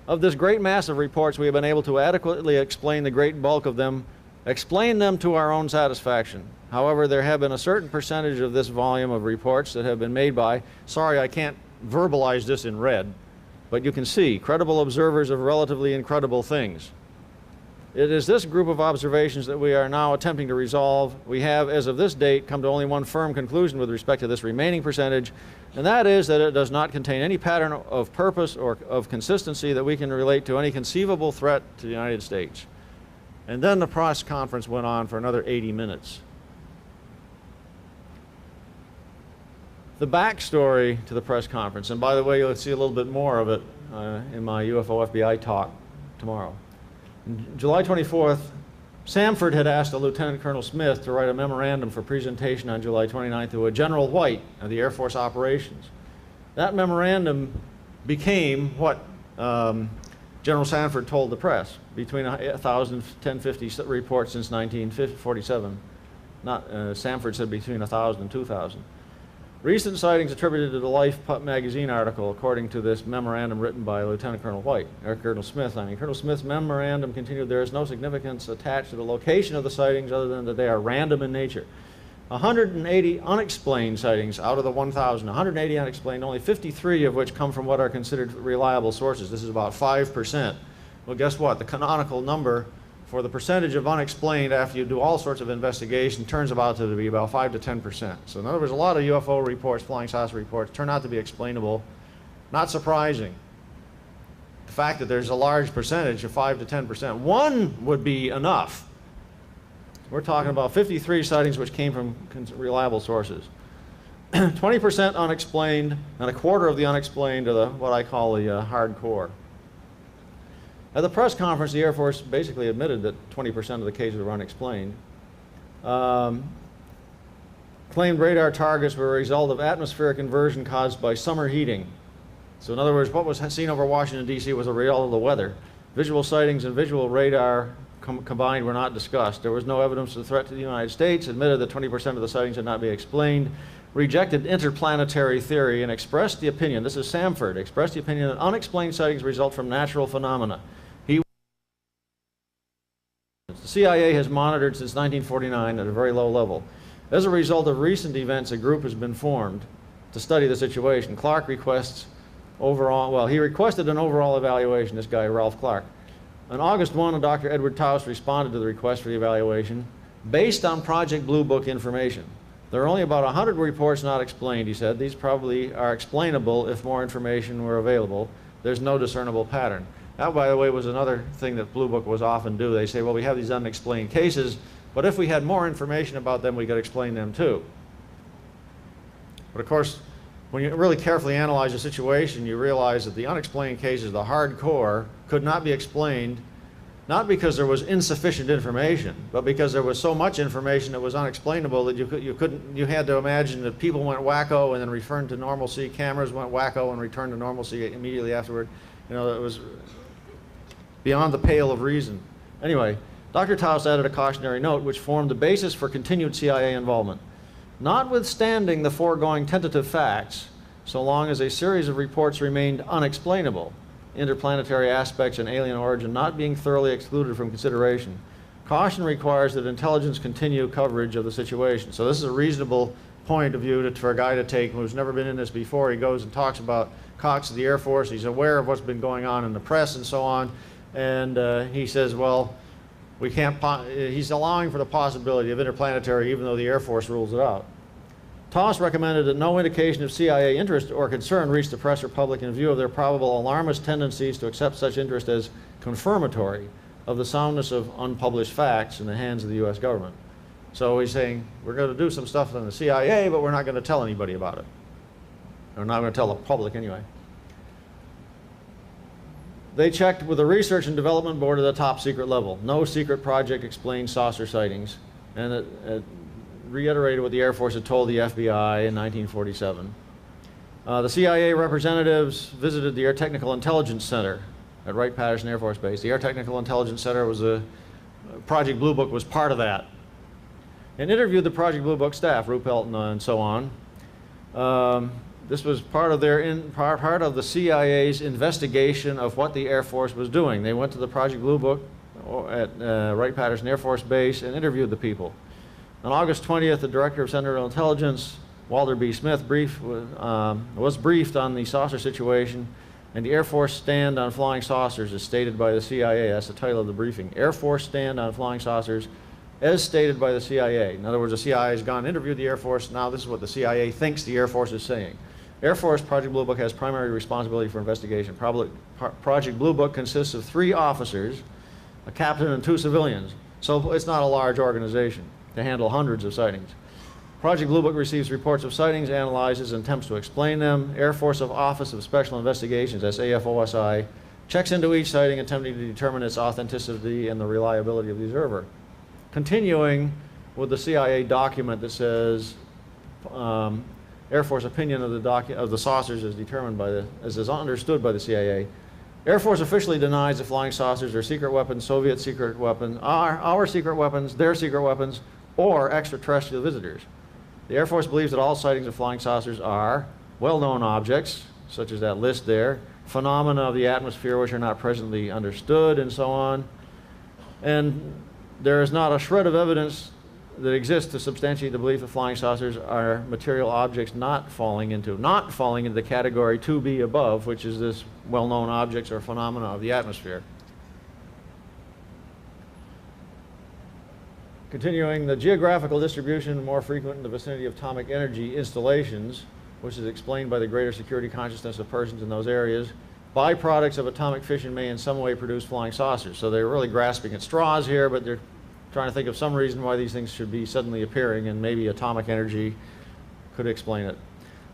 Of this great mass of reports, we have been able to adequately explain the great bulk of them, explain them to our own satisfaction. However, there have been a certain percentage of this volume of reports that have been made by, sorry, I can't verbalize this in red, but you can see, credible observers of relatively incredible things. It is this group of observations that we are now attempting to resolve. We have, as of this date, come to only one firm conclusion with respect to this remaining percentage, and that is that it does not contain any pattern of purpose or of consistency that we can relate to any conceivable threat to the United States. And then the press conference went on for another 80 minutes. The backstory to the press conference, and by the way, you'll see a little bit more of it in my UFO FBI talk tomorrow. On July 24th, Samford had asked a Lieutenant Colonel Smith to write a memorandum for presentation on July 29th to a General White of the Air Force Operations. That memorandum became what General Samford told the press, between 1,000 and 1,050 reports since 1947. Samford said between 1,000 and 2,000. Recent sightings attributed to the Life magazine article, according to this memorandum written by Lieutenant Colonel White, or Colonel Smith. Colonel Smith's memorandum continued, there is no significance attached to the location of the sightings other than that they are random in nature. 180 unexplained sightings out of the 1,000, 180 unexplained, only 53 of which come from what are considered reliable sources. This is about 5%. Well, guess what? The canonical number for the percentage of unexplained after you do all sorts of investigation turns out to be about 5 to 10%. So in other words, a lot of UFO reports, flying saucer reports, turn out to be explainable. Not surprising. The fact that there's a large percentage of 5 to 10%. One would be enough. We're talking about 53 sightings which came from reliable sources. 20% unexplained, and a quarter of the unexplained are the, what I call the hardcore. At the press conference, the Air Force basically admitted that 20% of the cases were unexplained. Claimed radar targets were a result of atmospheric inversion caused by summer heating. So in other words, what was seen over Washington, D.C. was a result of the weather. Visual sightings and visual radar combined were not discussed. There was no evidence of the threat to the United States, admitted that 20% of the sightings had not been explained, rejected interplanetary theory, and expressed the opinion, this is Samford, expressed the opinion that unexplained sightings result from natural phenomena. The CIA has monitored since 1949 at a very low level. As a result of recent events, a group has been formed to study the situation. Clark requests he requested an overall evaluation, this guy, Ralph Clark. On August 1, Dr. Edward Taus responded to the request for the evaluation based on Project Blue Book information. There are only about 100 reports not explained, he said. These probably are explainable if more information were available. There's no discernible pattern. That, by the way, was another thing that Blue Book was often do. They say, well, we have these unexplained cases, but if we had more information about them, we could explain them too. But of course, when you really carefully analyze the situation, you realize that the unexplained cases, the hardcore, could not be explained, not because there was insufficient information, but because there was so much information that was unexplainable that you had to imagine that people went wacko and then returned to normalcy, cameras went wacko and returned to normalcy immediately afterward. You know, it was beyond the pale of reason. Anyway, Dr. Taus added a cautionary note which formed the basis for continued CIA involvement. Notwithstanding the foregoing tentative facts, so long as a series of reports remained unexplainable, interplanetary aspects and alien origin not being thoroughly excluded from consideration, caution requires that intelligence continue coverage of the situation. So this is a reasonable point of view for a guy to take who's never been in this before. He goes and talks about Cox of the Air Force. He's aware of what's been going on in the press and so on. And he says, well, we can't, he's allowing for the possibility of interplanetary even though the Air Force rules it out. Taus recommended that no indication of CIA interest or concern reach the press or public in view of their probable alarmist tendencies to accept such interest as confirmatory of the soundness of unpublished facts in the hands of the U.S. government. So he's saying, we're going to do some stuff in the CIA, but we're not going to tell anybody about it. We're not going to tell the public anyway. They checked with the Research and Development Board at the top secret level. No secret project explained saucer sightings. And it reiterated what the Air Force had told the FBI in 1947. The CIA representatives visited the Air Technical Intelligence Center at Wright-Patterson Air Force Base. The Air Technical Intelligence Center was Project Blue Book was part of that. And interviewed the Project Blue Book staff, Ruppelt and so on. This was part of the CIA's investigation of what the Air Force was doing. They went to the Project Blue Book at Wright-Patterson Air Force Base and interviewed the people. On August 20th, the Director of Central Intelligence, Walter B. Smith, was briefed on the saucer situation, and the Air Force stand on flying saucers as stated by the CIA. That's the title of the briefing. Air Force stand on flying saucers as stated by the CIA. In other words, the CIA has gone and interviewed the Air Force. Now this is what the CIA thinks the Air Force is saying. Air Force Project Blue Book has primary responsibility for investigation. Project Blue Book consists of 3 officers, a captain and 2 civilians. So it's not a large organization to handle hundreds of sightings. Project Blue Book receives reports of sightings, analyzes, and attempts to explain them. Air Force Office of Special Investigations, that's AFOSI, checks into each sighting, attempting to determine its authenticity and the reliability of the observer. Continuing with the CIA document that says Air Force opinion of the saucers is determined by as is understood by the CIA. Air Force officially denies the flying saucers are secret weapons, Soviet secret weapons, our secret weapons, their secret weapons, or extraterrestrial visitors. The Air Force believes that all sightings of flying saucers are well-known objects, such as that list there, phenomena of the atmosphere which are not presently understood, and so on. And there is not a shred of evidence that exists to substantiate the belief that flying saucers are material objects not falling into the category 2B above, which is this well-known objects or phenomena of the atmosphere. Continuing, the geographical distribution more frequent in the vicinity of atomic energy installations, which is explained by the greater security consciousness of persons in those areas. Byproducts of atomic fission may in some way produce flying saucers. So they're really grasping at straws here, but they're trying to think of some reason why these things should be suddenly appearing, and maybe atomic energy could explain it.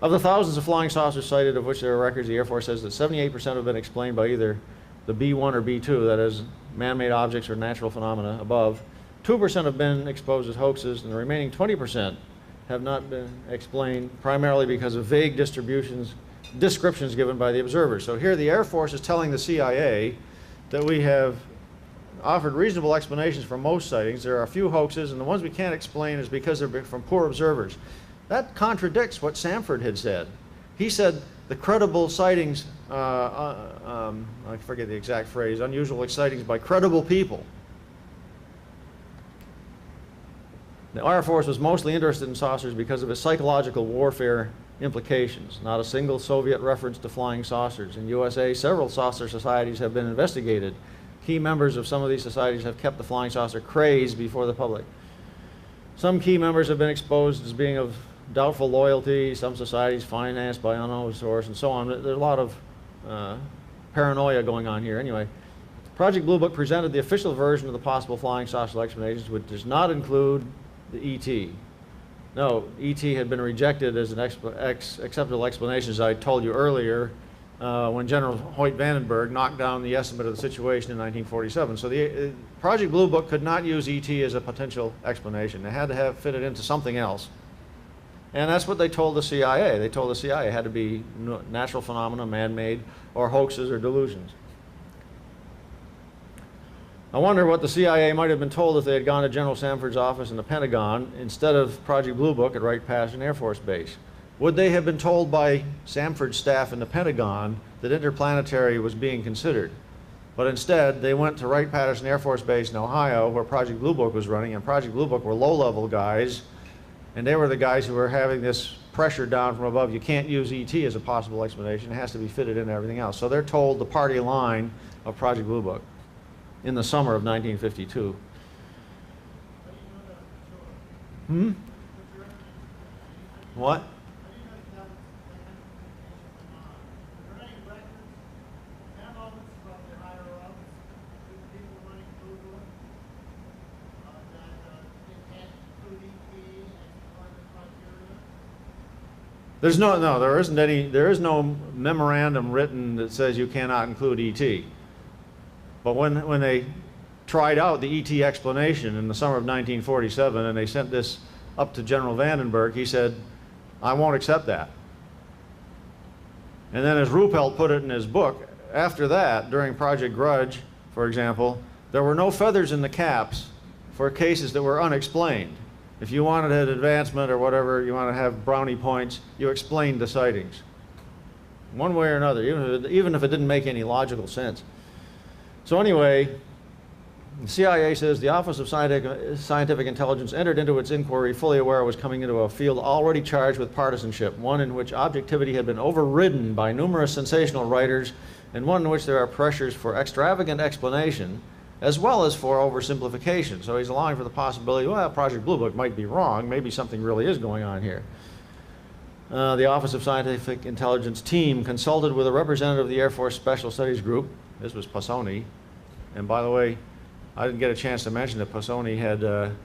Of the thousands of flying saucers cited, of which there are records, the Air Force says that 78% have been explained by either the B1 or B2, that is, man-made objects or natural phenomena above. 2% have been exposed as hoaxes, and the remaining 20% have not been explained, primarily because of vague descriptions given by the observers. So here the Air Force is telling the CIA that we have offered reasonable explanations for most sightings. There are a few hoaxes, and the ones we can't explain is because they're from poor observers. That contradicts what Samford had said. He said the credible sightings, I forget the exact phrase, unusual sightings by credible people. The Air Force was mostly interested in saucers because of its psychological warfare implications. Not a single Soviet reference to flying saucers. In USA, several saucer societies have been investigated. Key members of some of these societies have kept the flying saucer craze before the public. Some key members have been exposed as being of doubtful loyalty, some societies financed by unknown source, and so on. There's a lot of paranoia going on here. Anyway, Project Blue Book presented the official version of the possible flying saucer explanations, which does not include the ET. No, ET had been rejected as an acceptable explanation, as I told you earlier, when General Hoyt Vandenberg knocked down the estimate of the situation in 1947. So the Project Blue Book could not use ET as a potential explanation. They had to fit it into something else. And that's what they told the CIA. They told the CIA it had to be natural phenomena, man-made, or hoaxes or delusions. I wonder what the CIA might have been told if they had gone to General Samford's office in the Pentagon instead of Project Blue Book at Wright-Patterson Air Force Base. Would they have been told by Samford's staff in the Pentagon that interplanetary was being considered? But instead, they went to Wright-Patterson Air Force Base in Ohio, where Project Blue Book was running, and Project Blue Book were low-level guys, and they were the guys who were having this pressure down from above. You can't use ET as a possible explanation. It has to be fitted into everything else. So they're told the party line of Project Blue Book in the summer of 1952. What? There is no memorandum written that says you cannot include ET. But when they tried out the ET explanation in the summer of 1947 and they sent this up to General Vandenberg, he said, I won't accept that. And then as Ruppelt put it in his book, after that, during Project Grudge, for example, there were no feathers in the caps for cases that were unexplained. If you wanted an advancement or whatever, you want to have brownie points, you explained the sightings. One way or another, even if it didn't make any logical sense. So anyway, the CIA says the Office of Scientific Intelligence entered into its inquiry fully aware it was coming into a field already charged with partisanship, one in which objectivity had been overridden by numerous sensational writers, and one in which there are pressures for extravagant explanation, as well as for oversimplification. So he's allowing for the possibility, well, Project Blue Book might be wrong, maybe something really is going on here. The Office of Scientific Intelligence team consulted with a representative of the Air Force Special Studies Group. This was Passoni. And by the way, I didn't get a chance to mention that Passoni had a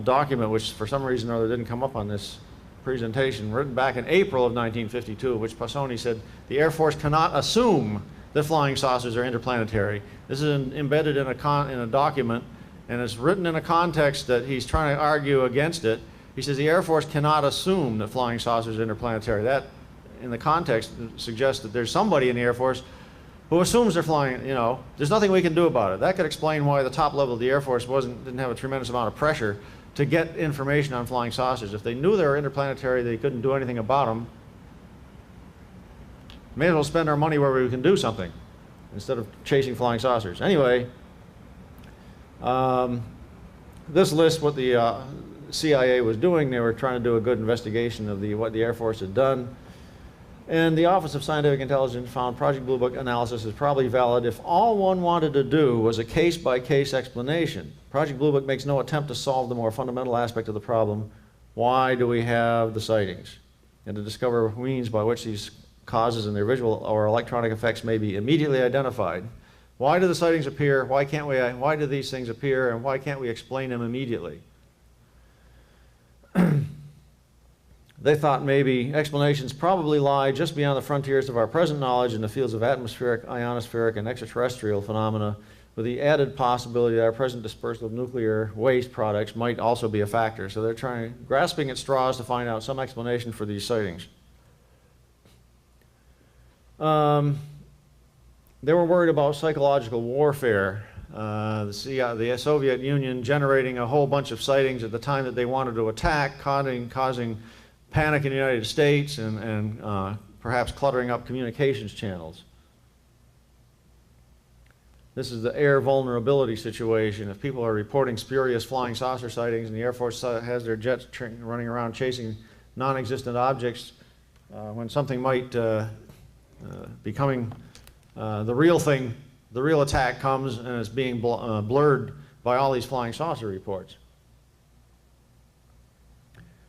document which for some reason or other didn't come up on this presentation, written back in April of 1952, which Passoni said the Air Force cannot assume that flying saucers are interplanetary. This is embedded in a document, and it's written in a context that he's trying to argue against it. He says the Air Force cannot assume that flying saucers are interplanetary. That, in the context, suggests that there's somebody in the Air Force who assumes they're flying, there's nothing we can do about it. That could explain why the top level of the Air Force didn't have a tremendous amount of pressure to get information on flying saucers. If they knew they were interplanetary, they couldn't do anything about them. May as well spend our money where we can do something instead of chasing flying saucers. Anyway, this lists what the CIA was doing. They were trying to do a good investigation of what the Air Force had done. And the Office of Scientific Intelligence found Project Blue Book analysis is probably valid if all one wanted to do was a case-by-case explanation. Project Blue Book makes no attempt to solve the more fundamental aspect of the problem. Why do we have the sightings? And to discover means by which these causes and their visual or electronic effects may be immediately identified. Why do the sightings appear? Why do these things appear? And why can't we explain them immediately? They thought maybe explanations probably lie just beyond the frontiers of our present knowledge in the fields of atmospheric, ionospheric, and extraterrestrial phenomena, with the added possibility that our present dispersal of nuclear waste products might also be a factor. So they're grasping at straws to find out some explanation for these sightings. They were worried about psychological warfare. the Soviet Union generating a whole bunch of sightings at the time that they wanted to attack, causing panic in the United States and perhaps cluttering up communications channels. This is the air vulnerability situation. If people are reporting spurious flying saucer sightings and the Air Force has their jets running around chasing non-existent objects, when something might be coming, the real thing, the real attack comes and it's being blurred by all these flying saucer reports.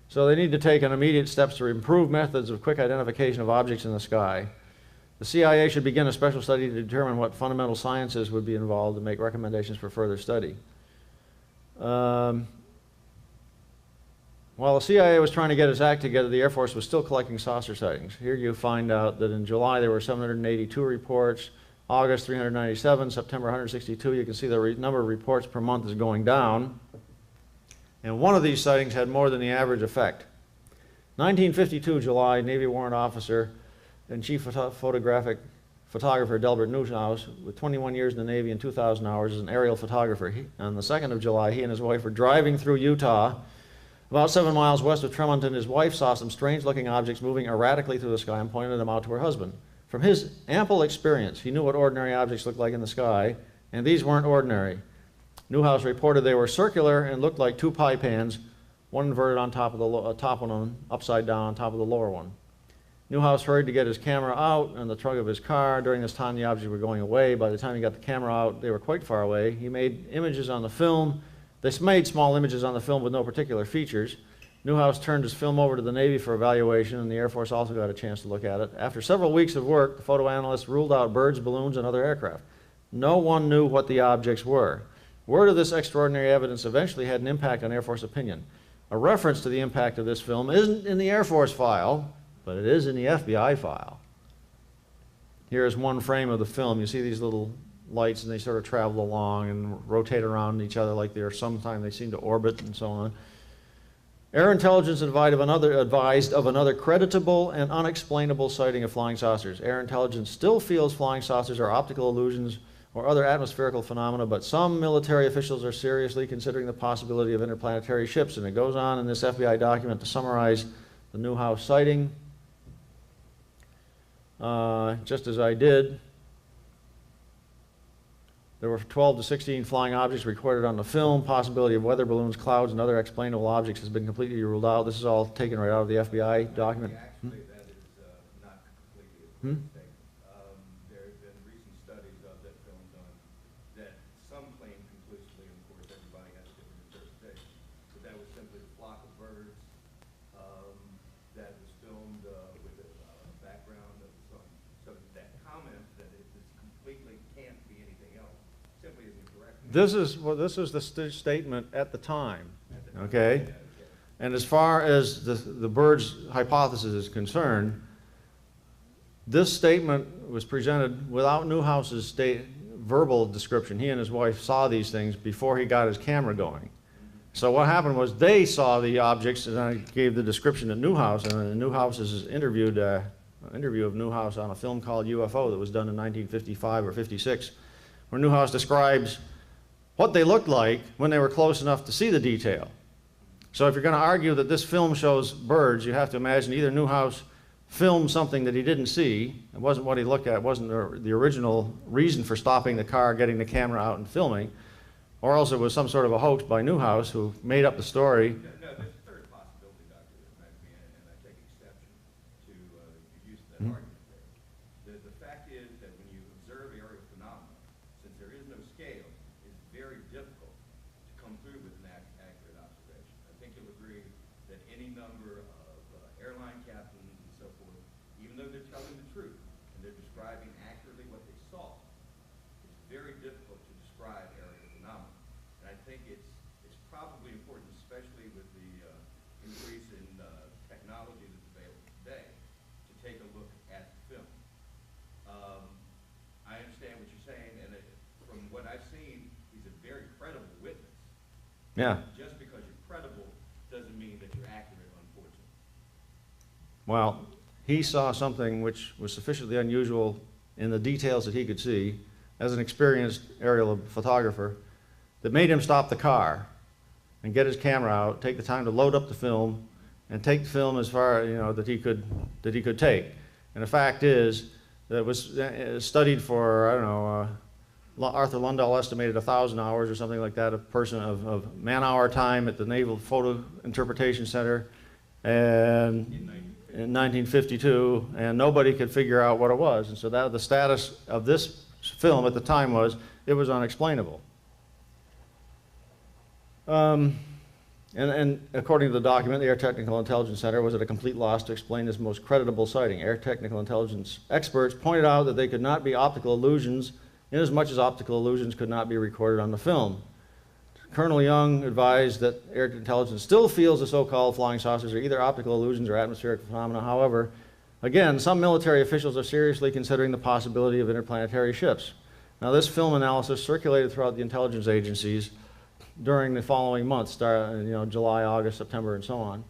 So they need to take immediate steps to improve methods of quick identification of objects in the sky. The CIA should begin a special study to determine what fundamental sciences would be involved and make recommendations for further study. While the CIA was trying to get its act together, the Air Force was still collecting saucer sightings. Here you find out that in July there were 782 reports, August 397, September 162. You can see the number of reports per month is going down. And one of these sightings had more than the average effect. 1952, July, Navy warrant officer and chief photographer Delbert Newhouse, with 21 years in the Navy and 2,000 hours as an aerial photographer. On the 2nd of July, he and his wife were driving through Utah. About 7 miles west of Tremonton, his wife saw some strange-looking objects moving erratically through the sky and pointed them out to her husband. From his ample experience, he knew what ordinary objects looked like in the sky, and these weren't ordinary. Newhouse reported they were circular and looked like two pie pans, one inverted on top of the top one, upside down on top of the lower one. Newhouse hurried to get his camera out and the trunk of his car. During this time, the objects were going away. By the time he got the camera out, they were quite far away. He made images on the film. They made small images on the film with no particular features. Newhouse turned his film over to the Navy for evaluation, and the Air Force also got a chance to look at it. After several weeks of work, the photo analysts ruled out birds, balloons, and other aircraft. No one knew what the objects were. Word of this extraordinary evidence eventually had an impact on Air Force opinion. A reference to the impact of this film isn't in the Air Force file, but it is in the FBI file. Here is one frame of the film. You see these little lights, and they sort of travel along and rotate around each other like sometimes they seem to orbit and so on. Air Intelligence advised of another creditable and unexplainable sighting of flying saucers. Air Intelligence still feels flying saucers are optical illusions or other atmospherical phenomena, but some military officials are seriously considering the possibility of interplanetary ships. And it goes on in this FBI document to summarize the Newhouse sighting. Just as I did, there were 12 to 16 flying objects recorded on the film. Possibility of weather balloons, clouds, and other explainable objects has been completely ruled out. This is all taken right out of the FBI document. Actually, that is not completely a mistake. There have been recent studies of that film done that some claim conclusively, and of course everybody has different interpretations, but that was simply a flock of birds that was filmed with a background of the sun. So that comment that it completely can't be anything else simply isn't correct. This is the statement at the time, okay? And as far as the bird's hypothesis is concerned, this statement was presented without Newhouse's verbal description. He and his wife saw these things before he got his camera going. So what happened was they saw the objects, and I gave the description to Newhouse, and Newhouse's interview of Newhouse on a film called UFO that was done in 1955 or 56, where Newhouse describes what they looked like when they were close enough to see the detail. So if you're going to argue that this film shows birds, you have to imagine either Newhouse filmed something that he didn't see, it wasn't what he looked at, it wasn't the original reason for stopping the car, getting the camera out and filming, or else it was some sort of a hoax by Newhouse who made up the story. No, there's a third possibility, Dr. Maccabee, and I take exception to the use of that argument there. The fact is that when you observe aerial phenomena, since there is no scale, it's very difficult to come through with an accurate observation. I think you'll agree that any number of airline captains and so forth, even though they're telling the truth and they're describing accurately what they saw, it's very difficult to describe aerial phenomena. And I think it's probably important, especially with the increase in technology that's available today, to take a look at the film. I understand what you're saying, and from what I've seen, he's a very credible witness. Yeah. Just because you're credible doesn't mean that you're accurate, unfortunately. Well, he saw something which was sufficiently unusual in the details that he could see, as an experienced aerial photographer, that made him stop the car and get his camera out, take the time to load up the film, and take the film as far, you know, that he could take. And the fact is that it was studied for, I don't know, Arthur Lundell estimated 1,000 hours or something like that, a person of man-hour time at the Naval Photo Interpretation Center, and in 1952, and nobody could figure out what it was. And so that the status of this film at the time was, it was unexplainable. And according to the document, the Air Technical Intelligence Center was at a complete loss to explain this most creditable sighting. Air Technical Intelligence experts pointed out that they could not be optical illusions, inasmuch as optical illusions could not be recorded on the film. Colonel Young advised that Air Intelligence still feels the so-called flying saucers are either optical illusions or atmospheric phenomena. However, again, some military officials are seriously considering the possibility of interplanetary ships. Now, this film analysis circulated throughout the intelligence agencies during the following months, July, August, September, and so on.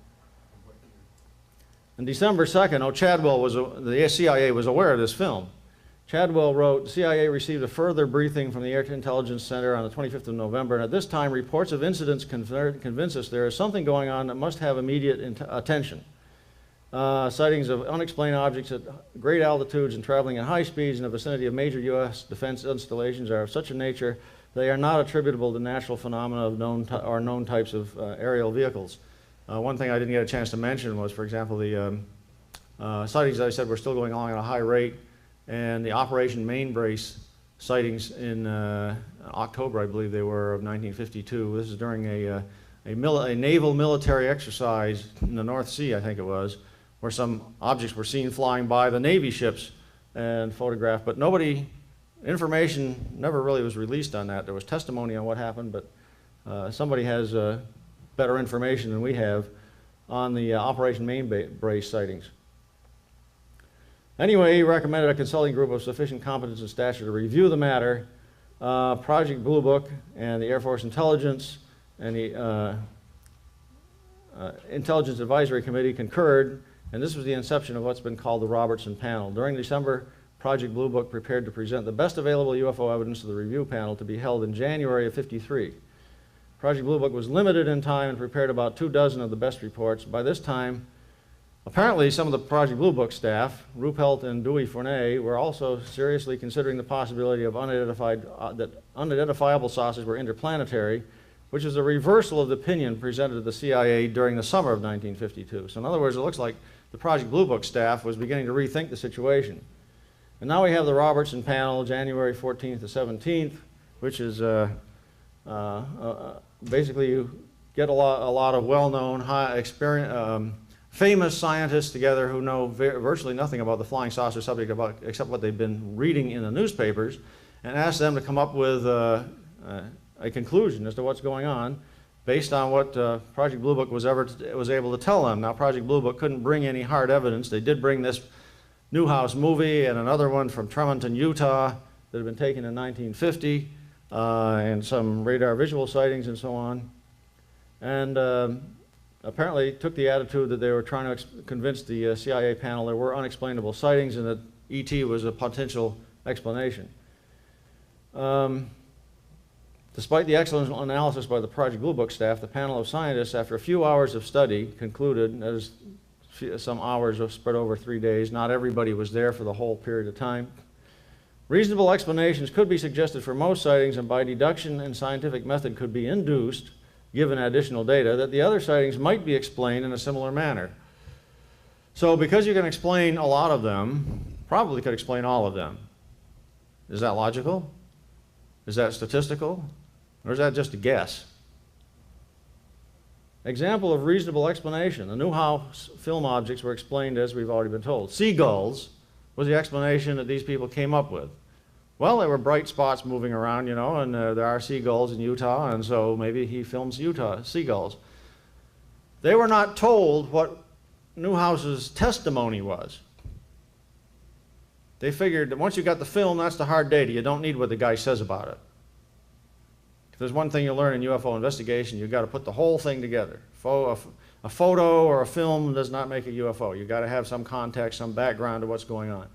On December 2nd, Chadwell the CIA was aware of this film. Chadwell wrote, the CIA received a further briefing from the Air Intelligence Center on the 25th of November, and at this time, reports of incidents convince us there is something going on that must have immediate attention. Sightings of unexplained objects at great altitudes and traveling at high speeds in the vicinity of major U.S. defense installations are of such a nature they are not attributable to natural phenomena of known types of aerial vehicles. One thing I didn't get a chance to mention was, for example, the sightings, as I said, were still going along at a high rate, and the Operation Main Brace sightings in October, I believe they were, of 1952. This is during a naval military exercise in the North Sea, I think it was, where some objects were seen flying by the Navy ships and photographed, but information never really was released on that. There was testimony on what happened, but somebody has better information than we have on the Operation Main Brace sightings. Anyway, he recommended a consulting group of sufficient competence and stature to review the matter. Project Blue Book and the Air Force Intelligence and the Intelligence Advisory Committee concurred, and this was the inception of what's been called the Robertson Panel. During December, Project Blue Book prepared to present the best available UFO evidence to the review panel to be held in January of '53. Project Blue Book was limited in time and prepared about 24 of the best reports. By this time, apparently some of the Project Blue Book staff, Ruppelt and Dewey Fournay, were also seriously considering the possibility of that unidentifiable saucers were interplanetary, which is a reversal of the opinion presented to the CIA during the summer of 1952. So in other words, it looks like the Project Blue Book staff was beginning to rethink the situation. And now we have the Robertson Panel, January 14th to 17th, which is basically you get a lot of well-known, famous scientists together who know virtually nothing about the flying saucer subject except what they've been reading in the newspapers, and ask them to come up with a conclusion as to what's going on based on what Project Blue Book was able to tell them. Now, Project Blue Book couldn't bring any hard evidence. They did bring this Newhouse movie and another one from Tremonton, Utah, that had been taken in 1950, and some radar visual sightings and so on. And apparently took the attitude that they were trying to convince the CIA panel there were unexplainable sightings and that ET was a potential explanation. Despite the excellent analysis by the Project Blue Book staff, the panel of scientists, after a few hours of study, concluded, that is, some hours spread over 3 days, not everybody was there for the whole period of time. Reasonable explanations could be suggested for most sightings, and by deduction and scientific method could be induced, given additional data, that the other sightings might be explained in a similar manner. So because you can explain a lot of them, probably could explain all of them. Is that logical? Is that statistical? Or is that just a guess? Example of reasonable explanation. The Newhouse film objects were explained as we've already been told. Seagulls was the explanation that these people came up with. Well, there were bright spots moving around, you know, and there are seagulls in Utah, and so maybe he films Utah seagulls. They were not told what Newhouse's testimony was. They figured that once you got the film, that's the hard data. You don't need what the guy says about it. If there's one thing you learn in UFO investigation, you've got to put the whole thing together. A photo or a film does not make a UFO. You've got to have some context, some background to what's going on.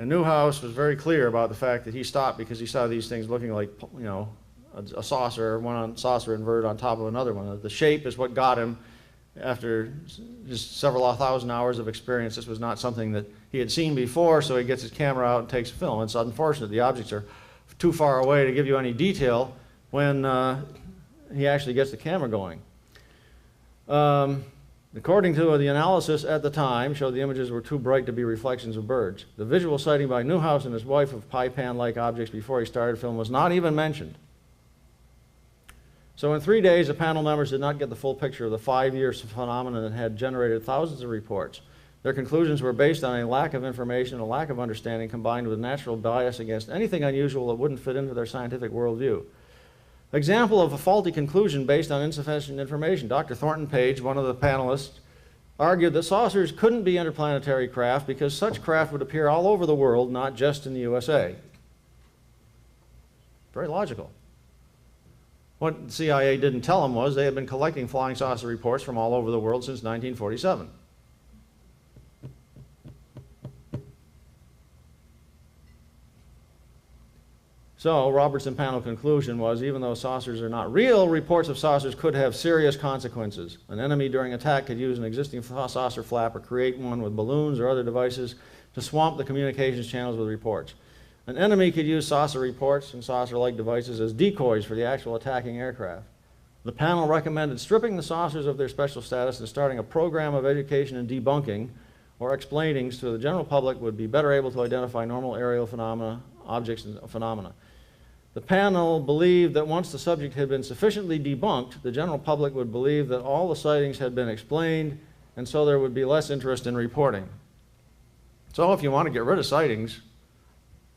And Newhouse was very clear about the fact that he stopped because he saw these things looking like, you know, a saucer, saucer inverted on top of another one. The shape is what got him. After just several thousand hours of experience, this was not something that he had seen before, so he gets his camera out and takes a film. It's unfortunate the objects are too far away to give you any detail when he actually gets the camera going. According to the analysis at the time, showed the images were too bright to be reflections of birds. The visual sighting by Newhouse and his wife of pie pan-like objects before he started film was not even mentioned. So in 3 days, the panel members did not get the full picture of the 5-year phenomenon that had generated thousands of reports. Their conclusions were based on a lack of information, a lack of understanding, combined with natural bias against anything unusual that wouldn't fit into their scientific worldview. Example of a faulty conclusion based on insufficient information. Dr. Thornton Page, one of the panelists, argued that saucers couldn't be interplanetary craft because such craft would appear all over the world, not just in the USA. Very logical. What the CIA didn't tell them was they had been collecting flying saucer reports from all over the world since 1947. So, Robertson panel conclusion was, even though saucers are not real, reports of saucers could have serious consequences. An enemy during attack could use an existing saucer flap or create one with balloons or other devices to swamp the communications channels with reports. An enemy could use saucer reports and saucer-like devices as decoys for the actual attacking aircraft. The panel recommended stripping the saucers of their special status and starting a program of education and debunking or explaining so the general public would be better able to identify normal aerial phenomena, objects and phenomena. The panel believed that once the subject had been sufficiently debunked, the general public would believe that all the sightings had been explained, and so there would be less interest in reporting. So if you want to get rid of sightings,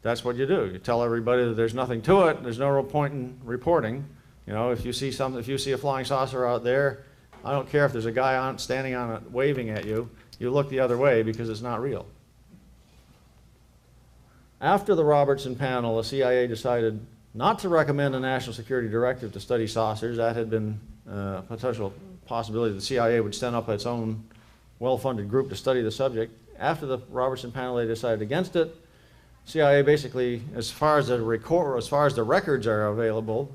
that's what you do. You tell everybody that there's nothing to it, there's no real point in reporting. You know, if you see something, if you see a flying saucer out there, I don't care if there's a guy standing on it waving at you, you look the other way because it's not real. After the Robertson panel, the CIA decided not to recommend a national security directive to study saucers. That had been a potential possibility the CIA would stand up its own well-funded group to study the subject. After the Robertson panel, they decided against it. CIA basically, as far as the records are available,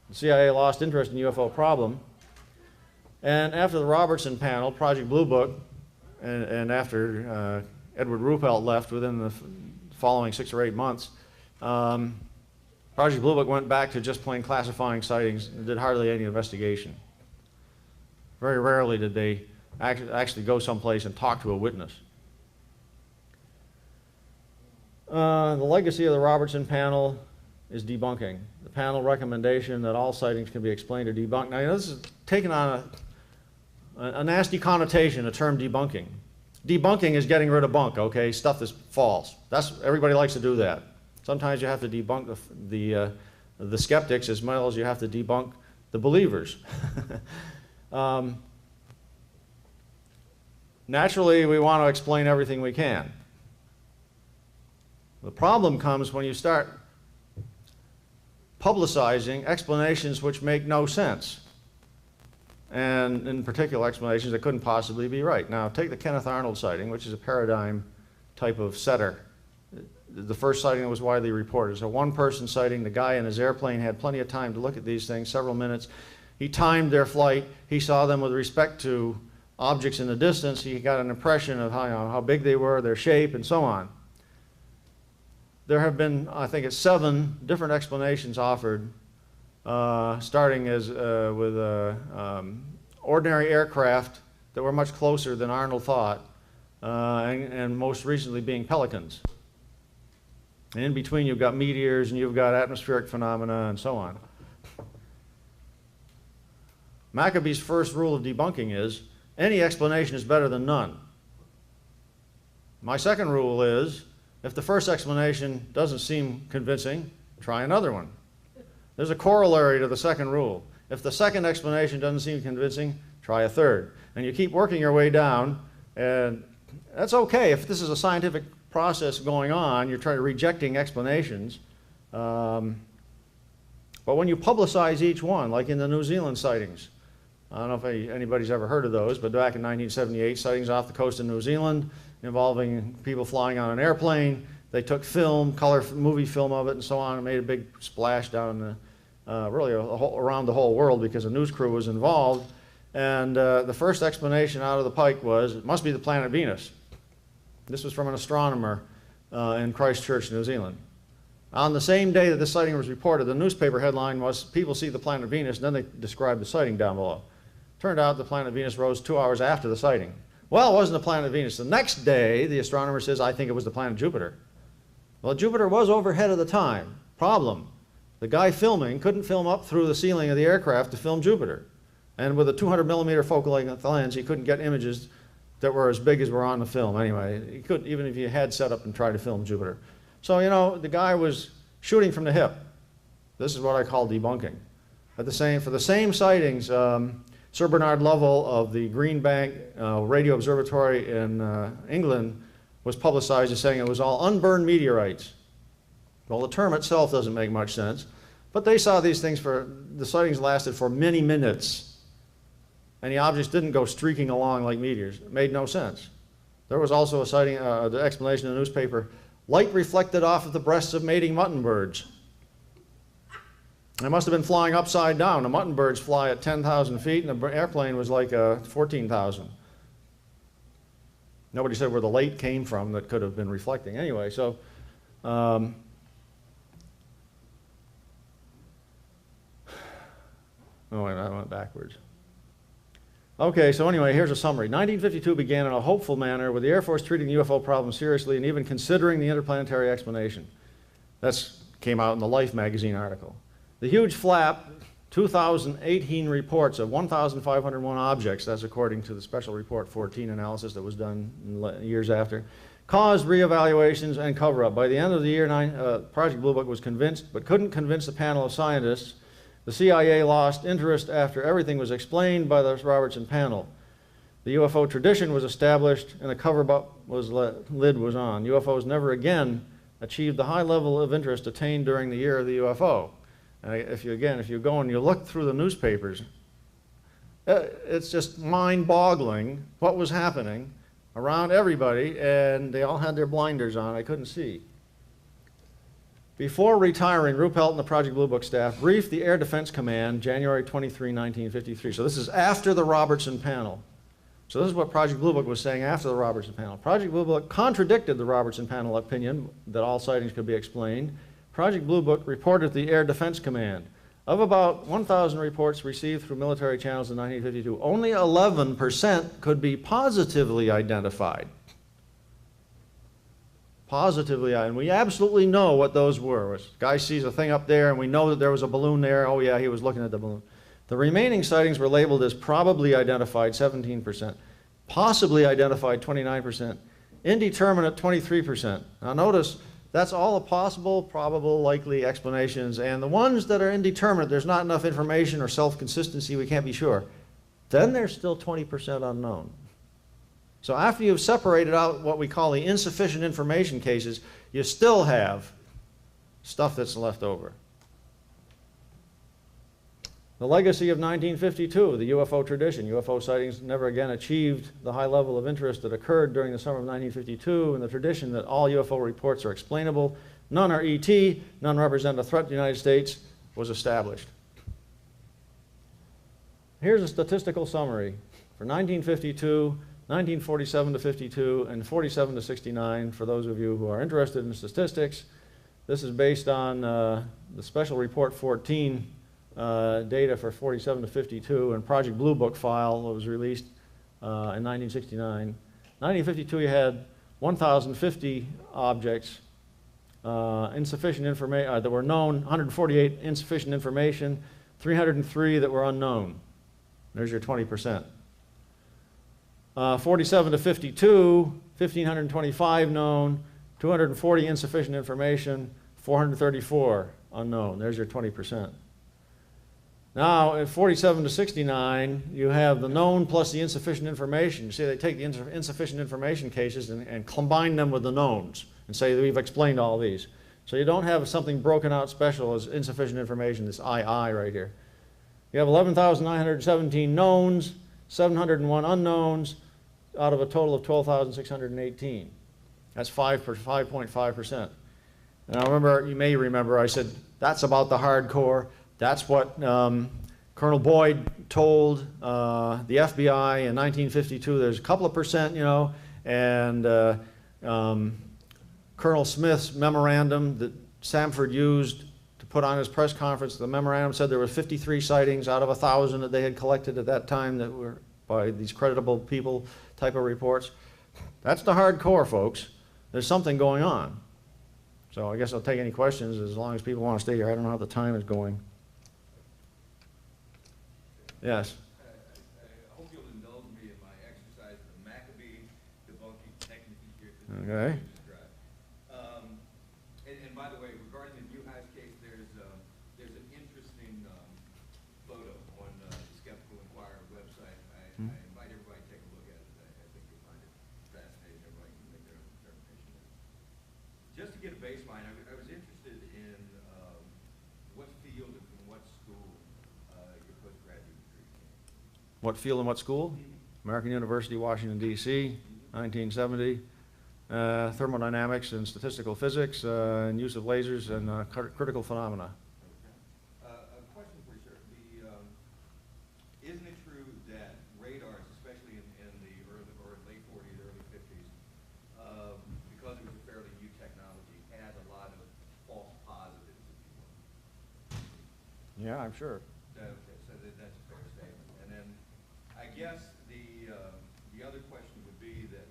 the CIA lost interest in UFO problem. And after the Robertson panel, Project Blue Book, and after Edward Ruppelt left within the following 6 or 8 months, Project Blue Book went back to just plain classifying sightings and did hardly any investigation. Very rarely did they actually go someplace and talk to a witness. The legacy of the Robertson panel is debunking. The panel recommendation that all sightings can be explained or debunked. Now, this is taken on a nasty connotation, the term debunking. Debunking is getting rid of bunk, okay? Stuff that's false. Everybody likes to do that. Sometimes you have to debunk the skeptics as well as you have to debunk the believers. Naturally, we want to explain everything we can. The problem comes when you start publicizing explanations which make no sense, and in particular explanations that couldn't possibly be right. Now, take the Kenneth Arnold sighting, which is a paradigm type of setter. The first sighting that was widely reported. It's a one-person sighting. The guy in his airplane had plenty of time to look at these things, several minutes. He timed their flight. He saw them with respect to objects in the distance. He got an impression of how big they were, their shape, and so on. There have been, I think it's 7 different explanations offered, starting with ordinary aircraft that were much closer than Arnold thought, and most recently being pelicans. And in between you've got meteors and you've got atmospheric phenomena and so on. Maccabee's first rule of debunking is, any explanation is better than none. My second rule is, if the first explanation doesn't seem convincing, try another one. There's a corollary to the second rule. If the second explanation doesn't seem convincing, try a third. And you keep working your way down, and that's okay. If this is a scientific process going on, you're trying to rejecting explanations. But when you publicize each one, like in the New Zealand sightings, I don't know if anybody's ever heard of those, but back in 1978, sightings off the coast of New Zealand involving people flying on an airplane. They took film, color movie film of it and so on, and made a big splash down really around the whole world because a news crew was involved. And the first explanation out of the pike was, it must be the planet Venus. This was from an astronomer in Christchurch, New Zealand. On the same day that this sighting was reported, the newspaper headline was, "People see the planet Venus," and then they described the sighting down below. Turned out the planet Venus rose 2 hours after the sighting. Well, it wasn't the planet Venus. The next day, the astronomer says, "I think it was the planet Jupiter." Well, Jupiter was overhead at the time. Problem, the guy filming couldn't film up through the ceiling of the aircraft to film Jupiter. And with a 200 millimeter focal length lens, he couldn't get images that were as big as were on the film. Anyway, he couldn't, even if he had set up and tried to film Jupiter. So, you know, the guy was shooting from the hip. This is what I call debunking. For the same sightings, Sir Bernard Lovell of the Green Bank Radio Observatory in England was publicized as saying it was all unburned meteorites. Well, the term itself doesn't make much sense, but they saw these things the sightings lasted for many minutes, and the objects didn't go streaking along like meteors. It made no sense. There was also a sighting, the explanation in the newspaper, light reflected off of the breasts of mating mutton birds. They must have been flying upside down. The mutton birds fly at 10,000 feet, and the airplane was like 14,000. Nobody said where the light came from that could have been reflecting. Anyway, so oh, wait, I went backwards. Okay, so anyway, here's a summary. 1952 began in a hopeful manner with the Air Force treating the UFO problem seriously and even considering the interplanetary explanation. That came out in the Life magazine article. The huge flap, 2018 reports of 1,501 objects, that's according to the Special Report 14 analysis that was done years after, caused reevaluations and cover-up. By the end of the year, Project Blue Book was convinced, but couldn't convince the panel of scientists. The CIA lost interest after everything was explained by the Robertson panel. The UFO tradition was established and the cover-up lid was on. UFOs never again achieved the high level of interest attained during the year of the UFO. And if you go and you look through the newspapers, it's just mind-boggling what was happening around everybody, and they all had their blinders on. I couldn't see. Before retiring, Ruppelt and the Project Blue Book staff briefed the Air Defense Command January 23, 1953. So this is after the Robertson panel. So this is what Project Blue Book was saying after the Robertson panel. Project Blue Book contradicted the Robertson panel opinion that all sightings could be explained. Project Blue Book reported to the Air Defense Command. Of about 1,000 reports received through military channels in 1952, only 11% could be positively identified. Positively, and we absolutely know what those were. A guy sees a thing up there and we know that there was a balloon there. Oh yeah, he was looking at the balloon. The remaining sightings were labeled as probably identified, 17%, possibly identified, 29%, indeterminate, 23%. Now notice, that's all the possible, probable, likely explanations, and the ones that are indeterminate, there's not enough information or self-consistency, we can't be sure. Then there's still 20% unknown. So after you've separated out what we call the insufficient information cases, you still have stuff that's left over. The legacy of 1952, the UFO tradition. UFO sightings never again achieved the high level of interest that occurred during the summer of 1952, and the tradition that all UFO reports are explainable, none are ET, none represent a threat to the United States, was established. Here's a statistical summary. For 1952, 1947 to 52, and 47 to 69, for those of you who are interested in statistics. This is based on the Special Report 14 data for 47 to 52, and Project Blue Book file that was released in 1969. 1952, you had 1,050 objects, insufficient information that were known, 148 insufficient information, 303 that were unknown. There's your 20%. 47 to 52, 1,525 known, 240 insufficient information, 434 unknown. There's your 20%. Now, at 47 to 69, you have the known plus the insufficient information. You see, they take the insufficient information cases and combine them with the knowns and say that we've explained all these. So you don't have something broken out special as insufficient information, this II right here. You have 11,917 knowns, 701 unknowns, out of a total of 12,618. That's 5.5%. And I remember, you may remember, I said, that's about the hardcore. That's what Colonel Boyd told the FBI in 1952. There's a couple of percent, you know, and Colonel Smith's memorandum that Samford used to put on his press conference, the memorandum said there were 53 sightings out of 1,000 that they had collected at that time that were by these creditable people type of reports. That's the hardcore, folks. There's something going on. So I guess I'll take any questions as long as people want to stay here. I don't know how the time is going. Yes. I hope you'll indulge me in my exercise of the Maccabee debunking technique here. Okay. And by the way, regarding the Newhouse case, there's an interesting photo on the Skeptical Inquirer website. I invite everybody to take a look at it. I think you'll find it fascinating. Everybody can make their own interpretation of it. Just to get a baseline, I was interested in what field and from what school your postgraduate degree came. What field and what school? American University, Washington, D.C., 1970. Thermodynamics and statistical physics and use of lasers and critical phenomena. Okay. A question for you, sir. Isn't it true that radars, especially in the early or late 40s, early 50s, because it was a fairly new technology, had a lot of false positives, if you will? Yeah, I'm sure. Okay, so that's a fair statement. And then I guess the other question would be that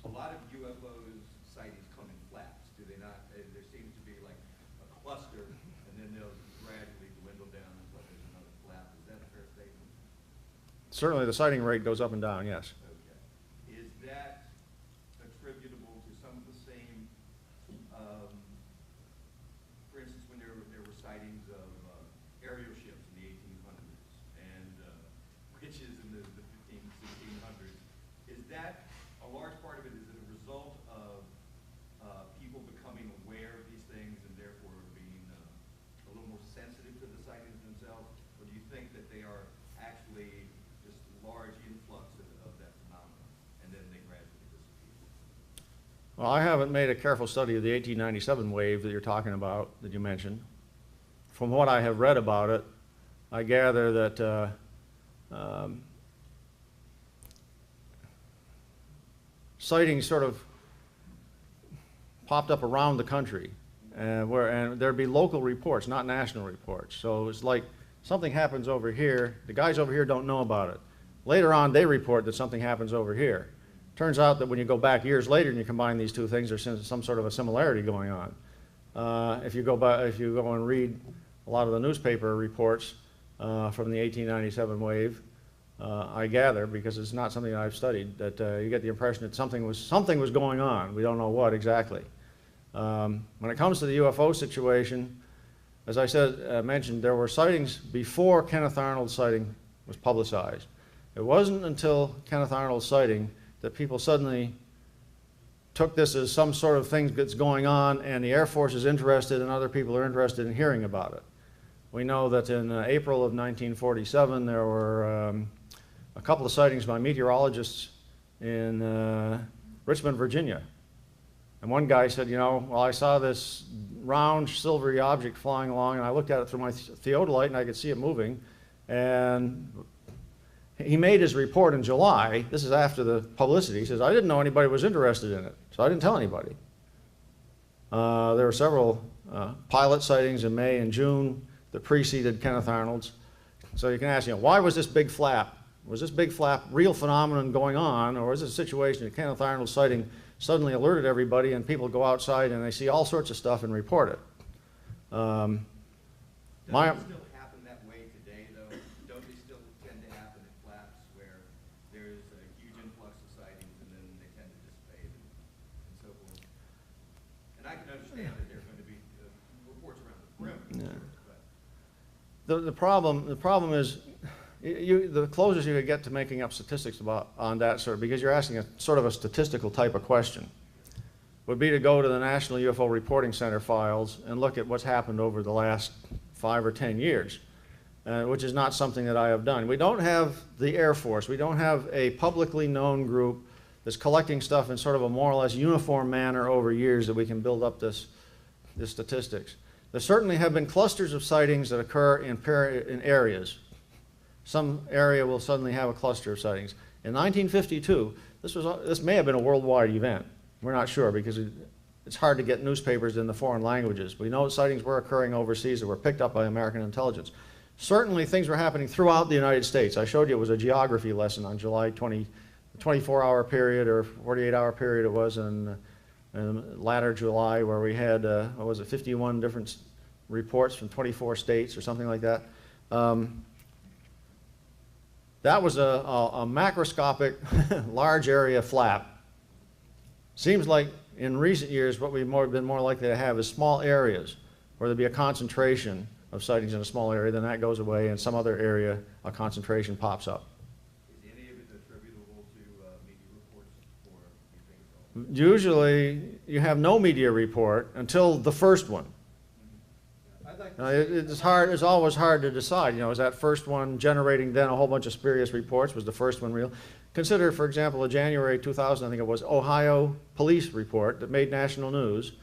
a lot of UFOs sightings come in flaps, do they not? There seems to be like a cluster, and then they'll gradually dwindle down until there's another flap. Is that a fair statement? Certainly the sighting rate goes up and down, yes. Okay. Is that attributable to some of the same, for instance, when there were sightings of aerial ships in the 1800s and witches in the 1600s, is that a large part of it, is it a result of people becoming aware of these things and therefore being a little more sensitive to the sightings themselves? Or do you think that they are actually just large influx of that phenomenon and then they gradually disappear? Well, I haven't made a careful study of the 1897 wave that you're talking about, that you mentioned. From what I have read about it, I gather that sightings sort of popped up around the country, and there'd be local reports, not national reports. So it's like something happens over here, the guys over here don't know about it. Later on, they report that something happens over here. Turns out that when you go back years later and you combine these two things, there's some sort of a similarity going on. If you go and read a lot of the newspaper reports from the 1897 wave, I gather, because it's not something that I've studied, that you get the impression that something was going on. We don't know what exactly. When it comes to the UFO situation, as I mentioned, there were sightings before Kenneth Arnold's sighting was publicized. It wasn't until Kenneth Arnold's sighting that people suddenly took this as some sort of thing that's going on, and the Air Force is interested and other people are interested in hearing about it. We know that in April of 1947 there were a couple of sightings by meteorologists in Richmond, Virginia. And one guy said, you know, well, I saw this round silvery object flying along, and I looked at it through my theodolite and I could see it moving. And he made his report in July. This is after the publicity. He says, I didn't know anybody was interested in it, so I didn't tell anybody. There were several pilot sightings in May and June that preceded Kenneth Arnold's. So you can ask, you know, why was this big flap? Was this big flap real phenomenon going on, or is it a situation that Kenneth Arnold's sighting suddenly alerted everybody and people go outside and they see all sorts of stuff and report it? Does it still happen that way today, though? Don't they still tend to happen at flaps where there's a huge influx of sightings and then they tend to dissipate and so forth? And I can understand that there are going to be reports around the perimeter. Yeah. The problem is, the closest you could get to making up statistics on that sort of, because you're asking a sort of a statistical type of question, would be to go to the National UFO Reporting Center files and look at what's happened over the last 5 or 10 years, which is not something that I have done. We don't have the Air Force. We don't have a publicly known group that's collecting stuff in sort of a more or less uniform manner over years that we can build up this statistics. There certainly have been clusters of sightings that occur in areas. Some area will suddenly have a cluster of sightings. In 1952, this may have been a worldwide event. We're not sure because it's hard to get newspapers in the foreign languages. We know sightings were occurring overseas that were picked up by American intelligence. Certainly things were happening throughout the United States. I showed you it was a geography lesson on July 20, 24-hour period or 48-hour period it was in latter July where we had, what was it, 51 different reports from 24 states or something like that. That was a macroscopic large area flap. Seems like in recent years what we've been more likely to have is small areas where there'd be a concentration of sightings in a small area, then that goes away and some other area, a concentration pops up. Is any of it attributable to media reports or you think so? Usually you have no media report until the first one. It's always hard to decide, you know, is that first one generating then a whole bunch of spurious reports? Was the first one real? Consider, for example, a January 2000, I think it was, Ohio police report that made national news.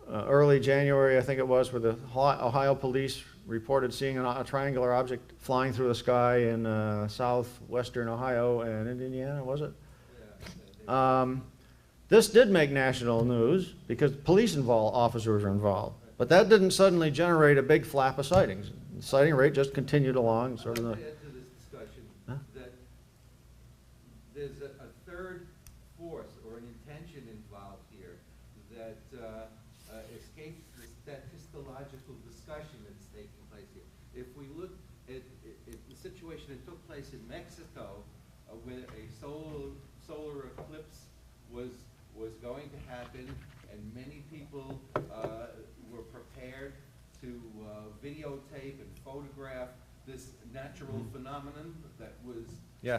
Early January, I think it was, where the Ohio police reported seeing a triangular object flying through the sky in southwestern Ohio and in Indiana, was it? Yeah. This did make national news because police officers were involved. But that didn't suddenly generate a big flap of sightings. The sighting rate just continued along. Sort of. I'd like to add to this discussion that there's a third force or an intention involved here that escapes the statistical discussion that's taking place here. If we look at the situation that took place in Mexico, where a solar eclipse was going to happen, and many people were prepared to videotape and photograph this natural phenomenon that was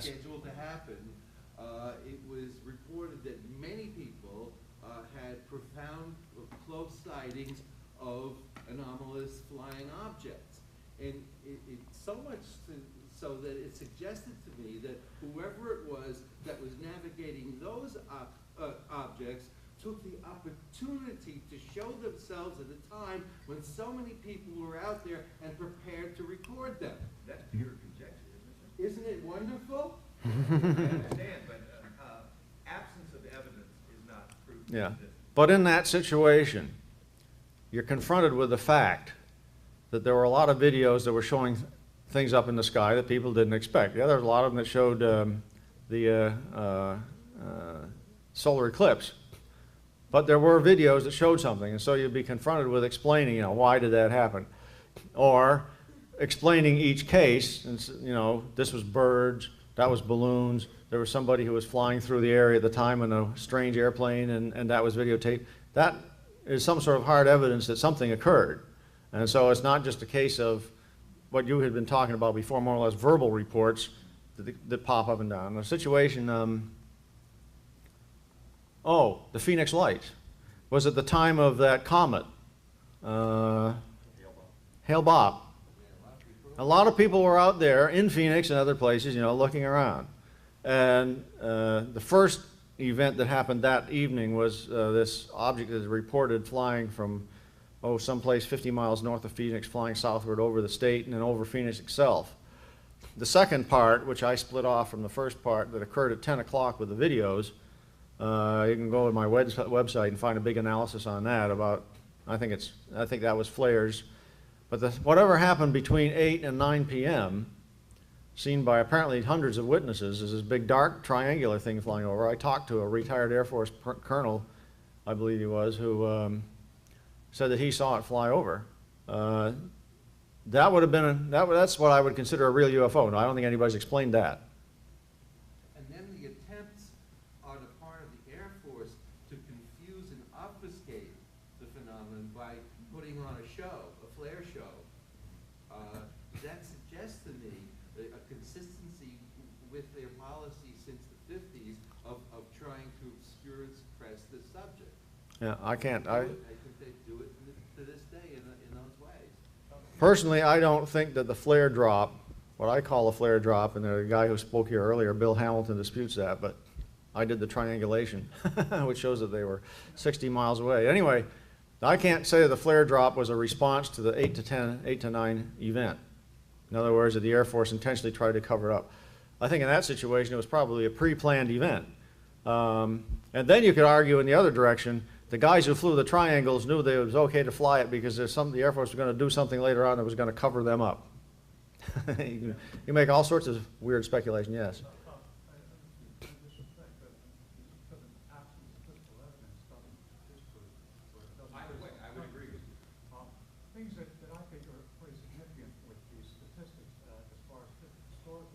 scheduled to happen. It was reported that many people had profound close sightings of anomalous flying objects. And it's so much so that it suggested to me that whoever it was that was navigating those objects took the opportunity to show themselves at a time when so many people were out there and prepared to record them. That's pure conjecture, isn't Isn't it wonderful? it? I understand, but absence of evidence is not proof. Yeah. But in that situation, you're confronted with the fact that there were a lot of videos that were showing things up in the sky that people didn't expect. Yeah, there was a lot of them that showed the solar eclipse. But there were videos that showed something, and so you'd be confronted with explaining, you know, why did that happen? Or explaining each case, and, you know, this was birds, that was balloons, there was somebody who was flying through the area at the time in a strange airplane, and that was videotaped. That is some sort of hard evidence that something occurred. And so it's not just a case of what you had been talking about before, more or less verbal reports that pop up and down. The situation, the Phoenix Lights was at the time of that comet, Hale-Bopp. A lot of people were out there in Phoenix and other places, you know, looking around. And the first event that happened that evening was this object that is reported flying from, someplace 50 miles north of Phoenix, flying southward over the state and then over Phoenix itself. The second part, which I split off from the first part that occurred at 10 o'clock with the videos, you can go to my website and find a big analysis on that about, I think that was flares. But whatever happened between 8 and 9 p.m., seen by apparently hundreds of witnesses, is this big dark triangular thing flying over. I talked to a retired Air Force colonel, I believe he was, who said that he saw it fly over. That would have been, that's what I would consider a real UFO. No, I don't think anybody's explained that. And then the attempts on the part of the Air Force to confuse and obfuscate the phenomenon by putting on a show, a flare show, that suggests to me a consistency with their policy since the 50s of trying to obscure and suppress this subject. Yeah, I can't. I think they do it to this day in those ways. Personally, I don't think that the flare drop what I call a flare drop, and the guy who spoke here earlier, Bill Hamilton, disputes that, but I did the triangulation, which shows that they were 60 miles away. Anyway, I can't say that the flare drop was a response to the 8 to 9 event. In other words, that the Air Force intentionally tried to cover it up. I think in that situation, it was probably a pre-planned event. And then you could argue in the other direction, the guys who flew the triangles knew that it was okay to fly it because the Air Force was going to do something later on that was going to cover them up. You make all sorts of weird speculation, yes. Either way, I would agree with you. Things that I think are pretty significant with the statistics as far as historical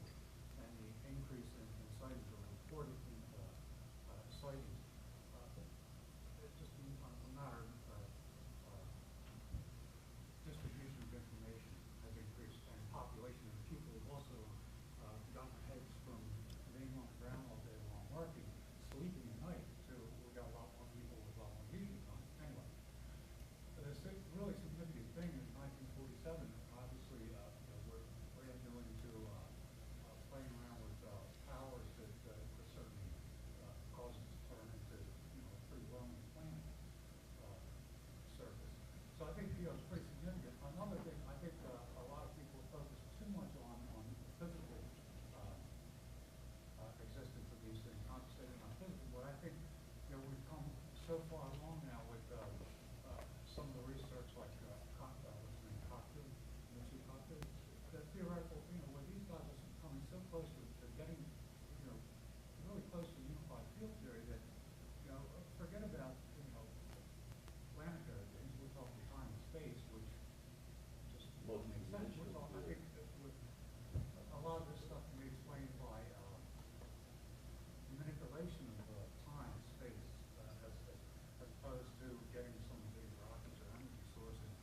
and the increase in sightings or reported sightings. It's just a matter of distribution of information has increased, and population of people have also gotten heads from being on the ground all day long working, sleeping at night, to we got a lot more people with a lot more leisure time. Anyway. But a really significant thing in 1947, obviously, we're into playing around with powers that certainly cause us to turn into, a pretty lonely planet surface. So I think, it's pretty significant. Another thing, I think a lot of people focus too much on the physical existence of these things, concentrating on physical, but I think, we've come so far along now with some of the research like what's the name, Cockpit, the theoretical, where these guys are coming so close to getting, really close to unified field theory that, forget about, planetary things, we're talking time and space, which just doesn't make sense. We're talking, I think that a lot of this stuff can be explained by manipulation of time and space as opposed to getting some of these rockets or energy sources,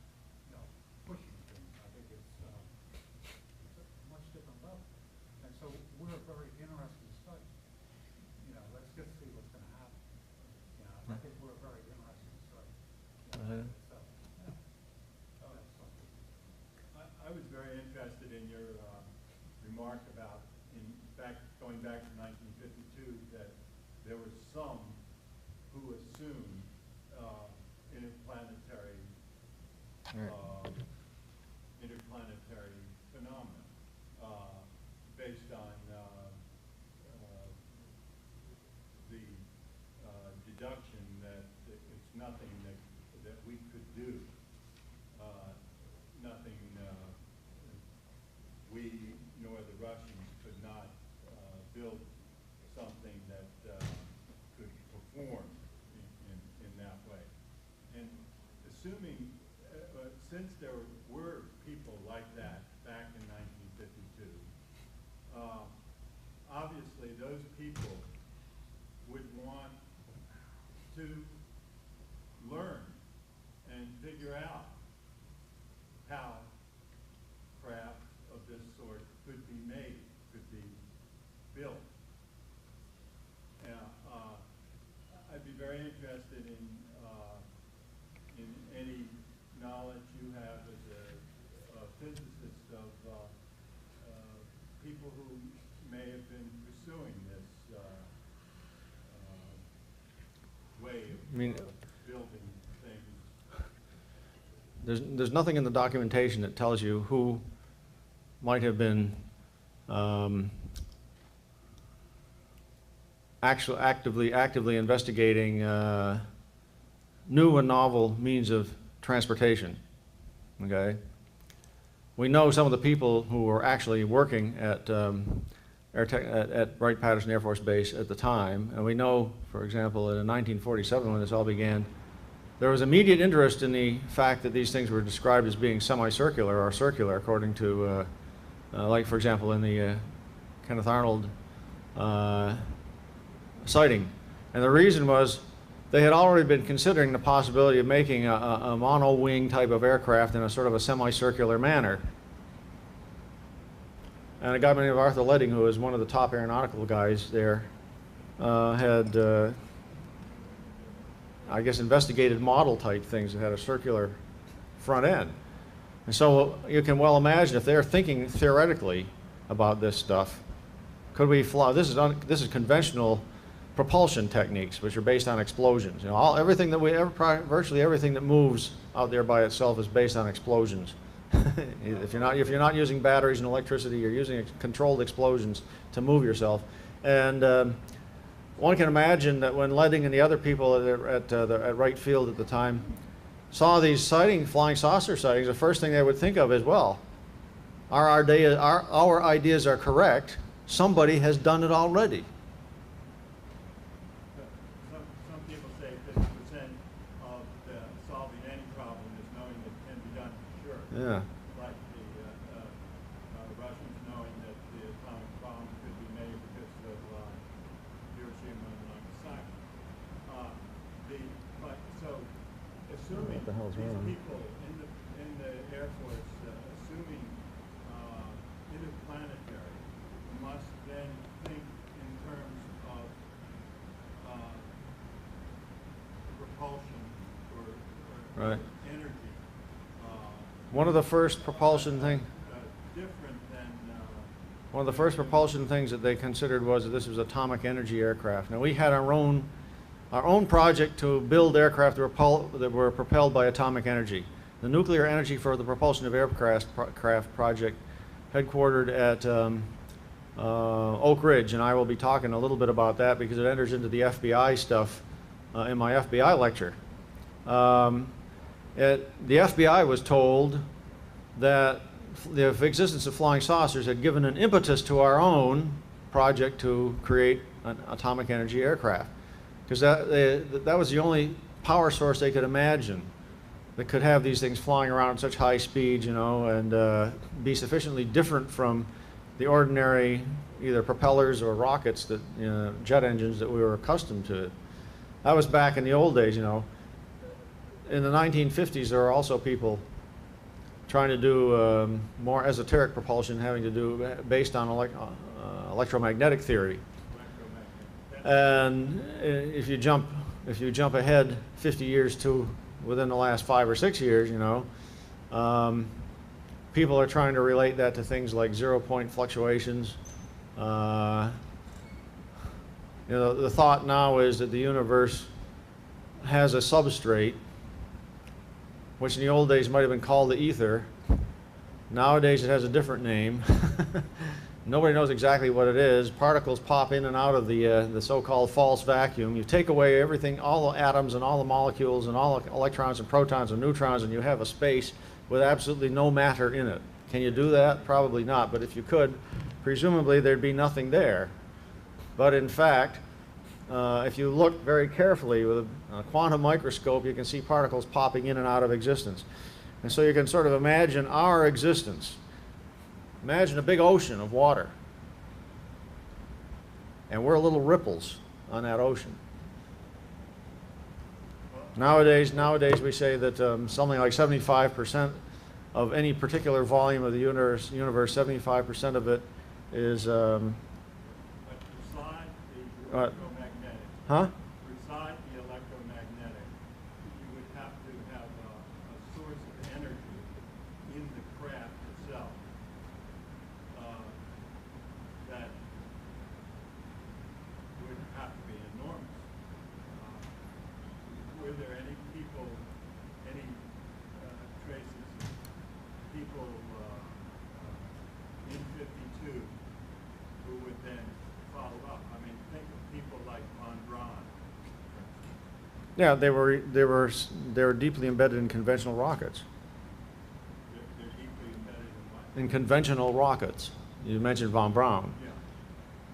pushing things. I think it's a much different level. And so we're a very interesting study. Let's just see what's going to happen. I think we're a very interesting study. I was very interested in your remark about, in fact, going back to 1952, that there were some who assumed interplanetary phenomena based on the deduction that it's nothing that we could do, nothing we nor the Russians could not build something that could perform in that way. And assuming, since there were people like that back in 1952, obviously those people would want to learn and figure out how craft of this sort could be made, could be built. I'd be very interested in any knowledge you have as a physicist of people who may have been pursuing this way of building things. There's nothing in the documentation that tells you who might have been actively investigating new and novel means of transportation. Okay, we know some of the people who were actually working at Wright-Patterson Air Force Base at the time, and we know, for example, in 1947 when this all began, there was immediate interest in the fact that these things were described as being semicircular or circular, according to, like for example, in the Kenneth Arnold sighting. And the reason was they had already been considering the possibility of making a mono-wing type of aircraft in a sort of a semicircular manner. And a guy by the name of Arthur Ledding, who was one of the top aeronautical guys there, had, I guess, investigated model type things that had a circular front end. And so you can well imagine if they're thinking theoretically about this stuff. Could we fly? This is conventional propulsion techniques, which are based on explosions. You know, everything that virtually everything that moves out there by itself is based on explosions. If you're not using batteries and electricity, you're using controlled explosions to move yourself. And one can imagine that when Ledding and the other people at Wright Field at the time saw these flying saucer sightings, the first thing they would think of is, well, our ideas are correct. Somebody has done it already. Some people say 50% of solving any problem is knowing it can be done for sure. Yeah. Like the Russians knowing that the atomic bomb could be made because of Hiroshima and Nagasaki. So assuming What the hell's these wrong? people in the Air Force, assuming interplanetary, must then think in terms of propulsion or Right. energy. One of the first propulsion Different than One of the first propulsion things that they considered was that this was atomic energy aircraft. Now we had our own project to build aircraft that were propelled by atomic energy. The nuclear energy for the propulsion of aircraft project, headquartered at Oak Ridge, and I will be talking a little bit about that because it enters into the FBI stuff in my FBI lecture. The FBI was told that the existence of flying saucers had given an impetus to our own project to create an atomic energy aircraft, because that was the only power source they could imagine that could have these things flying around at such high speed, you know, and be sufficiently different from the ordinary either propellers or rockets that, you know, jet engines that we were accustomed to. That was back in the old days, you know. In the 1950s, there were also people trying to do more esoteric propulsion, having to do based on electromagnetic theory. And if you jump ahead 50 years to within the last 5 or 6 years, you know, people are trying to relate that to things like 0-point fluctuations. You know, the thought now is that the universe has a substrate, which in the old days might have been called the ether. Nowadays it has a different name. Nobody knows exactly what it is. Particles pop in and out of the so-called false vacuum. You take away everything, all the atoms and all the molecules and all the electrons and protons and neutrons, and you have a space with absolutely no matter in it. Can you do that? Probably not, but if you could, presumably there'd be nothing there. But in fact, if you look very carefully with a quantum microscope, you can see particles popping in and out of existence. And so you can sort of imagine our existence. Imagine a big ocean of water. And we're little ripples on that ocean. Nowadays we say that something like 75% of any particular volume of the universe, 75% of it is... but beside the electromagnetic, huh? beside the electromagnetic, you would have to have a source of energy in the craft itself that would have to be enormous. Were there any people, any traces of people in 52 who would then follow up? I mean, think of people like Von Braun. Yeah, they were deeply embedded in conventional rockets. They're deeply embedded in what? In conventional rockets. You mentioned von Braun. Yeah.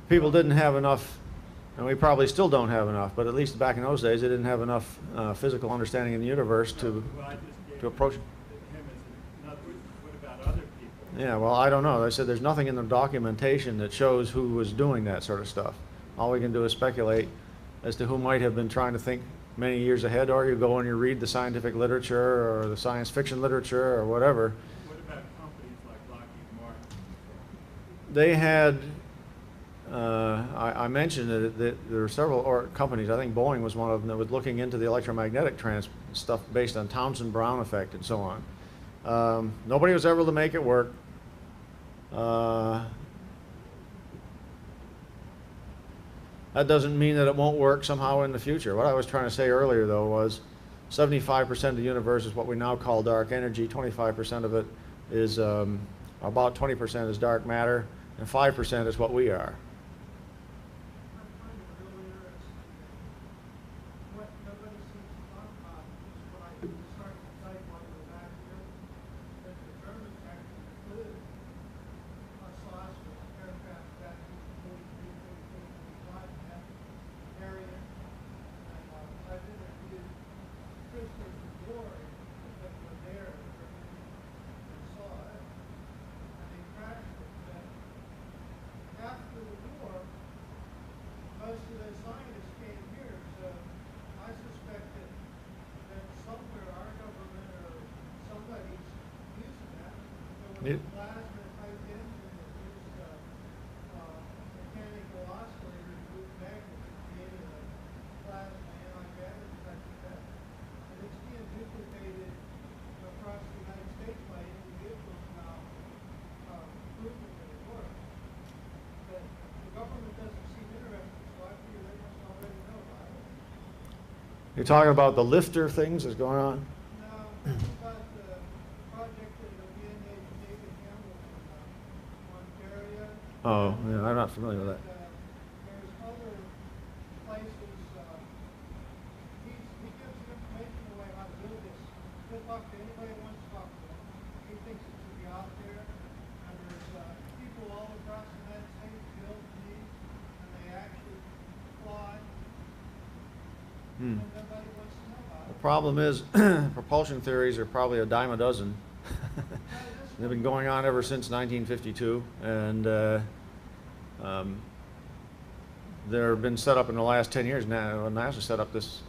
People didn't have enough, and we probably still don't have enough, but at least back in those days they didn't have enough physical understanding of the universe to Well, I just gave to approach. him as another. What about other people? Yeah, well, I don't know. I said there's nothing in the documentation that shows who was doing that sort of stuff. All we can do is speculate as to who might have been trying to think many years ahead, or you go and you read the scientific literature or the science fiction literature or whatever. What about companies like Lockheed Martin? They had, I mentioned that there were several companies, I think Boeing was one of them, that was looking into the electromagnetic stuff based on Townsend-Brown effect and so on. Nobody was able to make it work. That doesn't mean that it won't work somehow in the future. What I was trying to say earlier, though, was 75% of the universe is what we now call dark energy. 25% of it is, about 20% is dark matter, and 5% is what we are. I find it really interesting. What nobody seems to talk about is what I started to type while you were back here, that the Germans actually flew a saucer aircraft back in 43, 44, 45 in that area. And I've interviewed prisoners of war that were there and saw it, and they crashed it. But after the war, most of those scientists came here, so I suspect that somewhere our government or somebody's using that. There was a plasma type engine that used mechanical oscillator to move magnets that created a plasma anti-gravity type effect. And it's being duplicated across the United States by individuals now, proving that it works. But the government doesn't seem interested, so I figure they must already know about it. You're talking about the lifter things that's going on? Now, about the project that the VNA David Campbell from Ontario. Oh, yeah, I'm not familiar with that. There's other places, he gives information away how to build this. He'll talk to anybody who wants to talk to him. He thinks it should be out there. And there's people all across the United States build these, and they actually fly. And nobody wants to know about The it. problem is, propulsion theories are probably a dime a dozen. They've been going on ever since 1952, and they've been set up in the last 10 years now. NASA set up this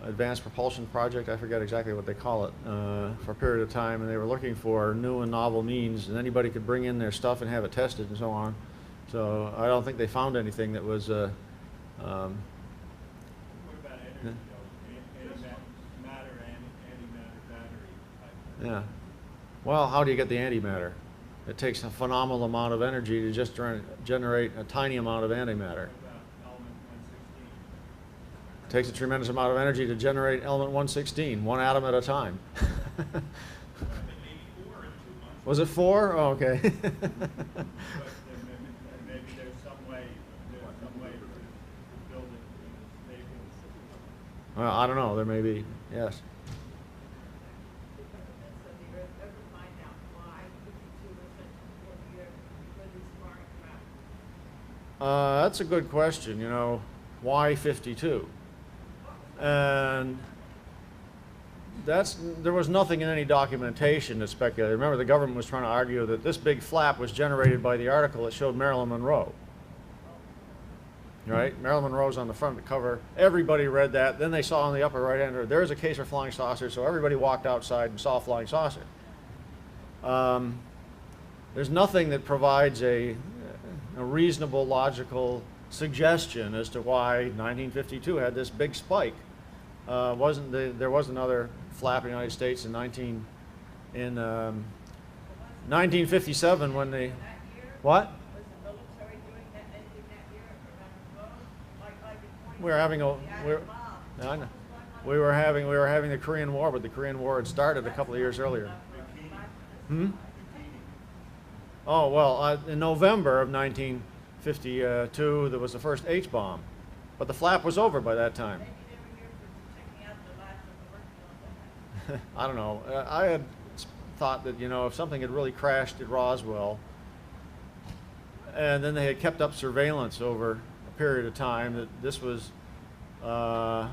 advanced propulsion project, I forget exactly what they call it, for a period of time, and they were looking for new and novel means, and anybody could bring in their stuff and have it tested and so on. So I don't think they found anything that was What about energy, though? Matter and antimatter battery? Yeah. Well, how do you get the antimatter? It takes a phenomenal amount of energy to just generate a tiny amount of antimatter. What about element 116? It takes a tremendous amount of energy to generate element 116, one atom at a time. Was it 4? Oh, okay. But maybe there's some way to build it stable. Well, I don't know. There may be. Yes. That's a good question. You know, why 52? And there was nothing in any documentation that speculated. Remember, the government was trying to argue that this big flap was generated by the article that showed Marilyn Monroe. Right? Marilyn Monroe's on the front of the cover. Everybody read that. Then they saw on the upper right-hand, there's a case for flying saucer, so everybody walked outside and saw a flying saucer. There's nothing that provides a reasonable, logical suggestion as to why 1952 had this big spike. There was another flap in the United States in 1957 when they, what? We were having the Korean War, but the Korean War had started a couple of years earlier. Oh, well, in November of 1952, there was the first H-bomb, but the flap was over by that time. I don't know. I had thought that, you know, if something had really crashed at Roswell, and then they had kept up surveillance over a period of time, that this was a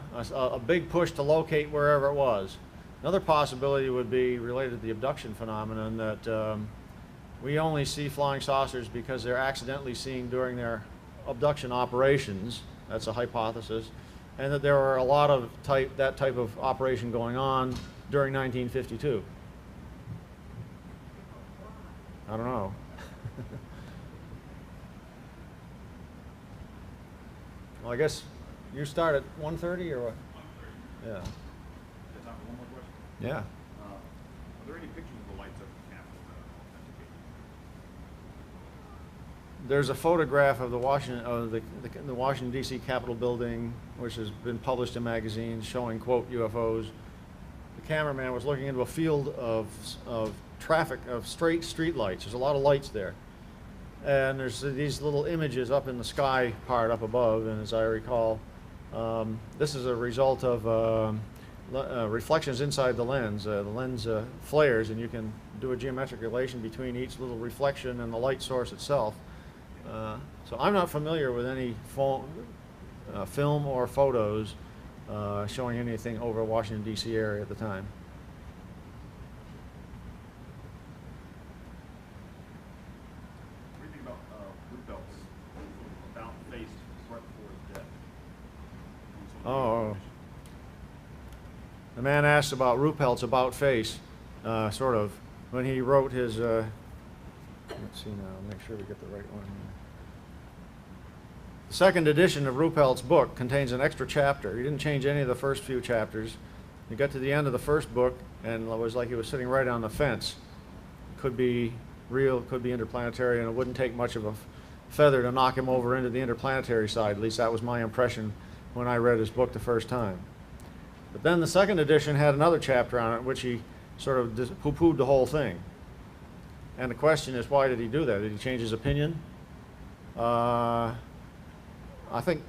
big push to locate wherever it was. Another possibility would be related to the abduction phenomenon, that we only see flying saucers because they're accidentally seen during their abduction operations. That's a hypothesis. And that there were a lot of that type of operation going on during 1952. I don't know. Well, I guess you start at 1:30 or what? 1:30. Yeah. Is there time for one more question? Yeah. Are there any pictures of the lights up at the Capitol that there's a photograph of the Washington D.C. Capitol building, which has been published in magazines showing, quote, UFOs. The cameraman was looking into a field of traffic, of straight street lights. There's a lot of lights there. And there's these little images up in the sky part up above, and as I recall, this is a result of reflections inside the lens. The lens flares, and you can do a geometric relation between each little reflection and the light source itself. So I'm not familiar with any film or photos showing anything over Washington, D.C. area at the time. What do you think about Ruppelt's about face right before his death? Oh. The man asked about Ruppelt's about face, sort of, when he wrote his, let's see now, make sure we get the right one. The second edition of Ruppelt's book contains an extra chapter. He didn't change any of the first few chapters. He got to the end of the first book, and it was like he was sitting right on the fence. Could be real, could be interplanetary, and it wouldn't take much of a feather to knock him over into the interplanetary side. At least that was my impression when I read his book the first time. But then the second edition had another chapter on it, which he sort of poo-pooed the whole thing. And the question is, why did he do that? Did he change his opinion? I think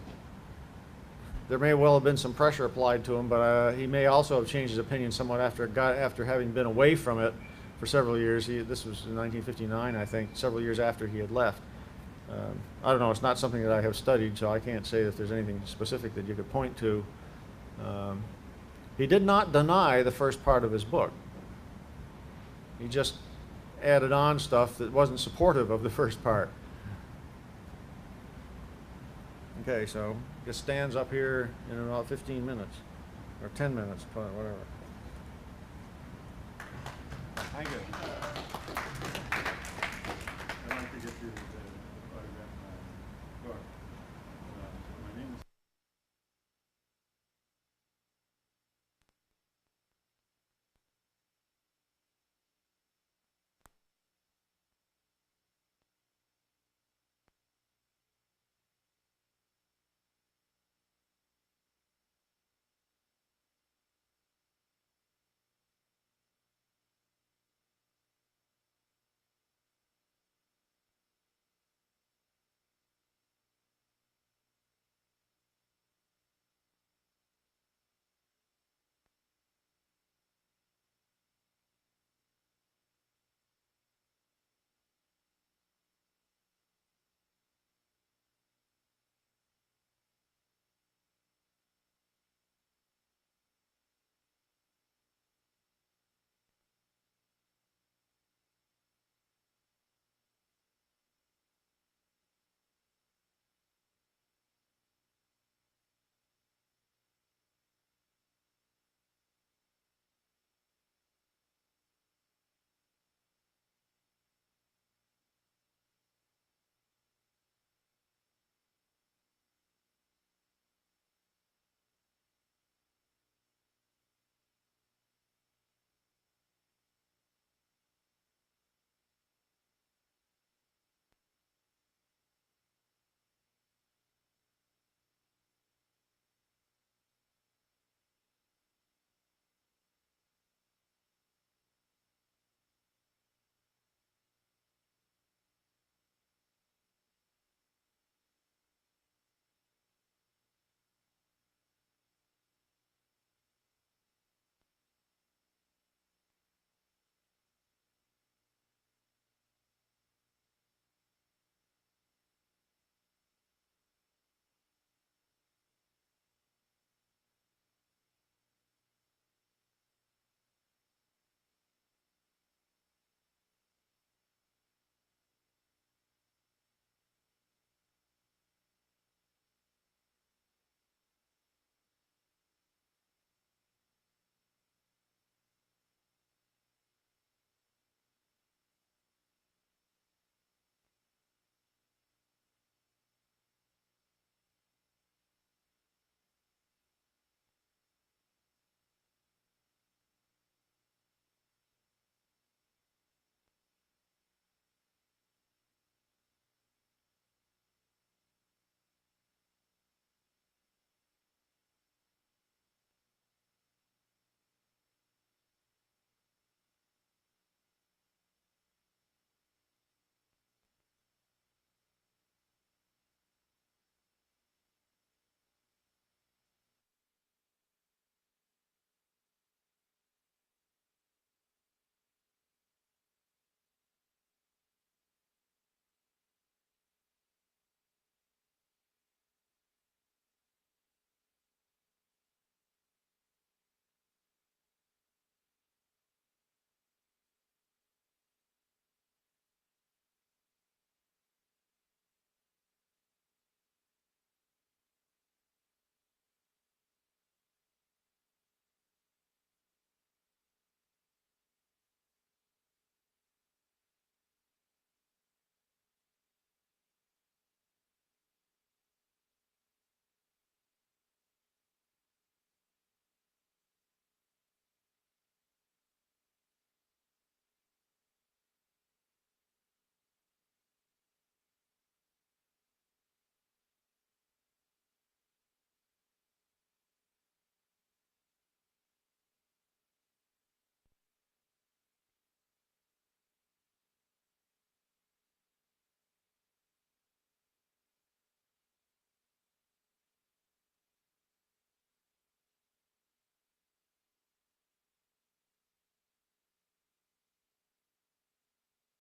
there may well have been some pressure applied to him, but he may also have changed his opinion somewhat after having been away from it for several years. This was in 1959, I think, several years after he had left. I don't know, it's not something that I have studied, so I can't say that there's anything specific that you could point to. He did not deny the first part of his book. He just added on stuff that wasn't supportive of the first part. Okay, so it stands up here in about 15 minutes, or 10 minutes, whatever. Thank you. I'd like to get you the photograph of my book. My name is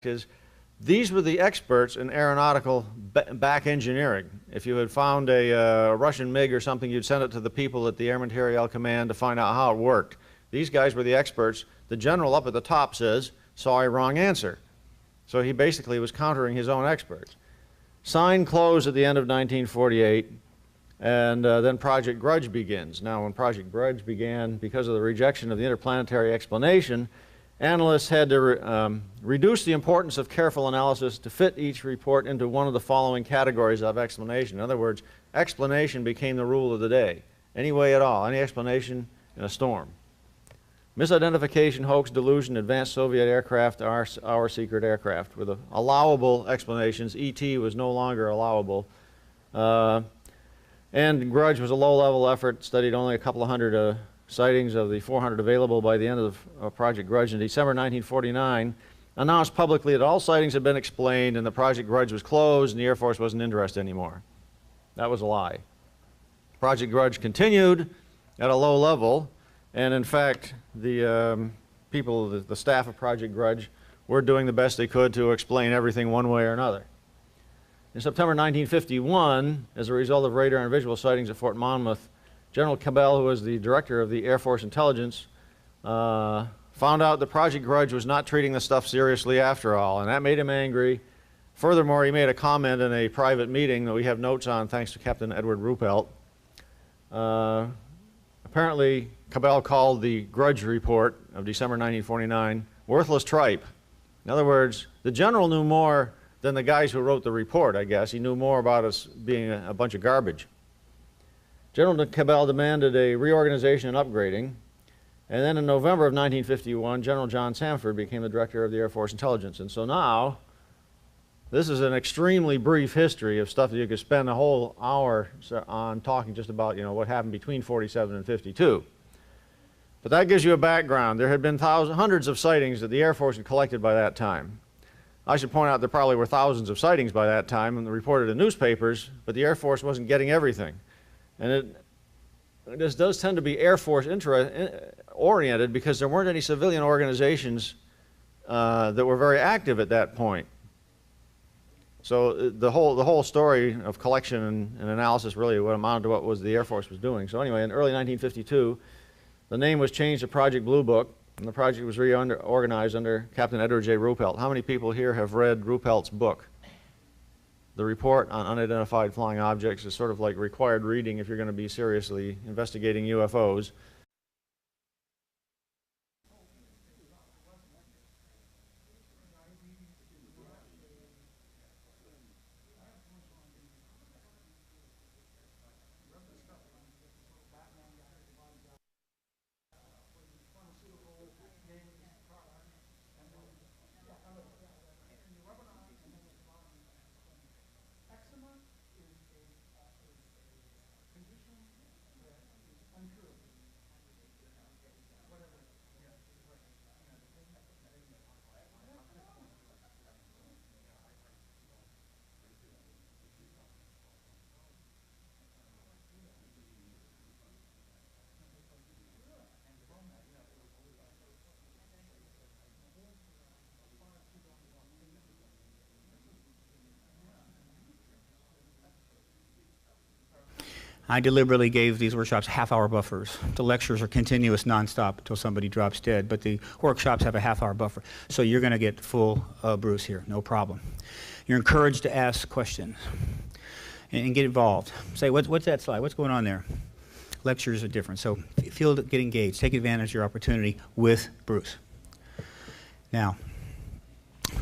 is these were the experts in aeronautical back engineering. If you had found a Russian MiG or something, you'd send it to the people at the Air Materiel Command to find out how it worked. These guys were the experts. The general up at the top says, sorry, wrong answer. So he basically was countering his own experts. Sign closed at the end of 1948, and then Project Grudge begins. Now, when Project Grudge began, because of the rejection of the interplanetary explanation, analysts had to reduce the importance of careful analysis to fit each report into one of the following categories of explanation. In other words, explanation became the rule of the day. Any way at all, any explanation in a storm. Misidentification, hoax, delusion, advanced Soviet aircraft, our secret aircraft, with allowable explanations. ET was no longer allowable. And Grudge was a low-level effort, studied only a couple of hundred sightings of the 400 available by the end of Project Grudge in December 1949, announced publicly that all sightings had been explained and the Project Grudge was closed and the Air Force wasn't interested anymore. That was a lie. Project Grudge continued at a low level, and in fact, the people, the staff of Project Grudge, were doing the best they could to explain everything one way or another. In September 1951, as a result of radar and visual sightings at Fort Monmouth, General Cabell, who was the director of the Air Force Intelligence, found out that Project Grudge was not treating the stuff seriously after all, and that made him angry. Furthermore, he made a comment in a private meeting that we have notes on thanks to Captain Edward Ruppelt. Apparently, Cabell called the Grudge report of December 1949 worthless tripe. In other words, the general knew more than the guys who wrote the report, I guess. He knew more about us being a bunch of garbage. General Cabell demanded a reorganization and upgrading, and then in November of 1951, General John Samford became the director of the Air Force Intelligence. And so now, this is an extremely brief history of stuff that you could spend a whole hour on talking just about, what happened between 47 and 52. But that gives you a background. There had been hundreds of sightings that the Air Force had collected by that time. I should point out there probably were thousands of sightings by that time and reported in newspapers, but the Air Force wasn't getting everything. And this does tend to be Air Force oriented because there weren't any civilian organizations that were very active at that point. So the whole story of collection and analysis really what amounted to what was the Air Force was doing. So anyway, in early 1952, the name was changed to Project Blue Book, and the project was reorganized under Captain Edward J. Ruppelt. How many people here have read Ruppelt's book? The report on unidentified flying objects is sort of like required reading if you're going to be seriously investigating UFOs. I deliberately gave these workshops half-hour buffers. The lectures are continuous, nonstop until somebody drops dead, but the workshops have a half-hour buffer. So you're going to get full Bruce here, no problem. You're encouraged to ask questions and get involved. Say, what's that slide? What's going on there? Lectures are different, so get engaged. Take advantage of your opportunity with Bruce. Now,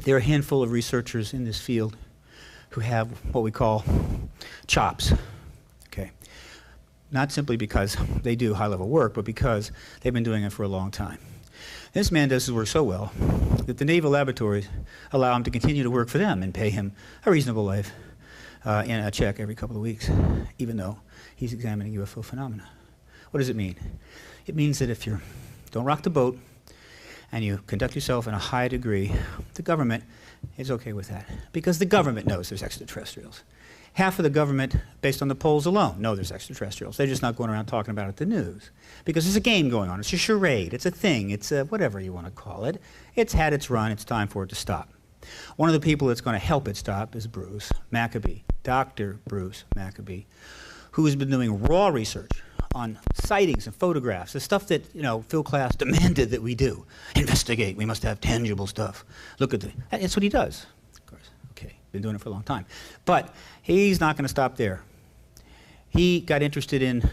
there are a handful of researchers in this field who have what we call chops. Okay. Not simply because they do high-level work, but because they've been doing it for a long time. This man does his work so well that the naval laboratories allow him to continue to work for them and pay him a reasonable life and a check every couple of weeks, even though he's examining UFO phenomena. What does it mean? It means that if you don't rock the boat and you conduct yourself in a high degree, the government is okay with that, because the government knows there's extraterrestrials. Half of the government, based on the polls alone, know there's extraterrestrials. They're just not going around talking about it in the news. Because there's a game going on. It's a charade. It's a thing. It's a whatever you want to call it. It's had its run. It's time for it to stop. One of the people that's going to help it stop is Bruce Maccabee, Dr. Bruce Maccabee, who has been doing raw research on sightings and photographs, the stuff that, you know, Phil Class demanded that we do. Investigate, we must have tangible stuff. Look at that's what he does, of course. Okay, been doing it for a long time. But he's not going to stop there. He got interested in,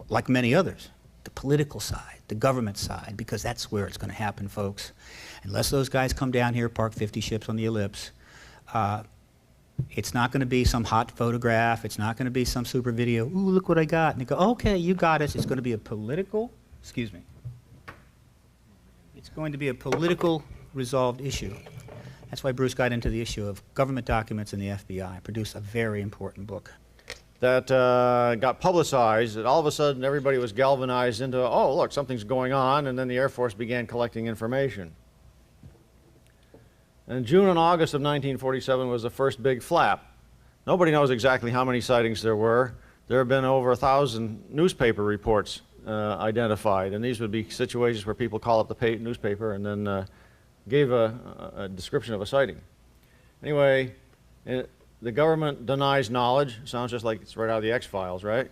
like many others, the political side, the government side, because that's where it's going to happen, folks. Unless those guys come down here, park 50 ships on the ellipse, it's not going to be some hot photograph. It's not going to be some super video. Ooh, look what I got. And they go, okay, you got us. It's going to be a political, excuse me. It's going to be a political resolved issue. That's why Bruce got into the issue of government documents and the FBI, produced a very important book. That got publicized, that all of a sudden everybody was galvanized into, oh, look, something's going on, and then the Air Force began collecting information. And June and August of 1947 was the first big flap. Nobody knows exactly how many sightings there were. There have been over 1,000 newspaper reports identified, and these would be situations where people call up the newspaper and then gave a description of a sighting. Anyway, the government denies knowledge. Sounds just like it's right out of the X-Files, right?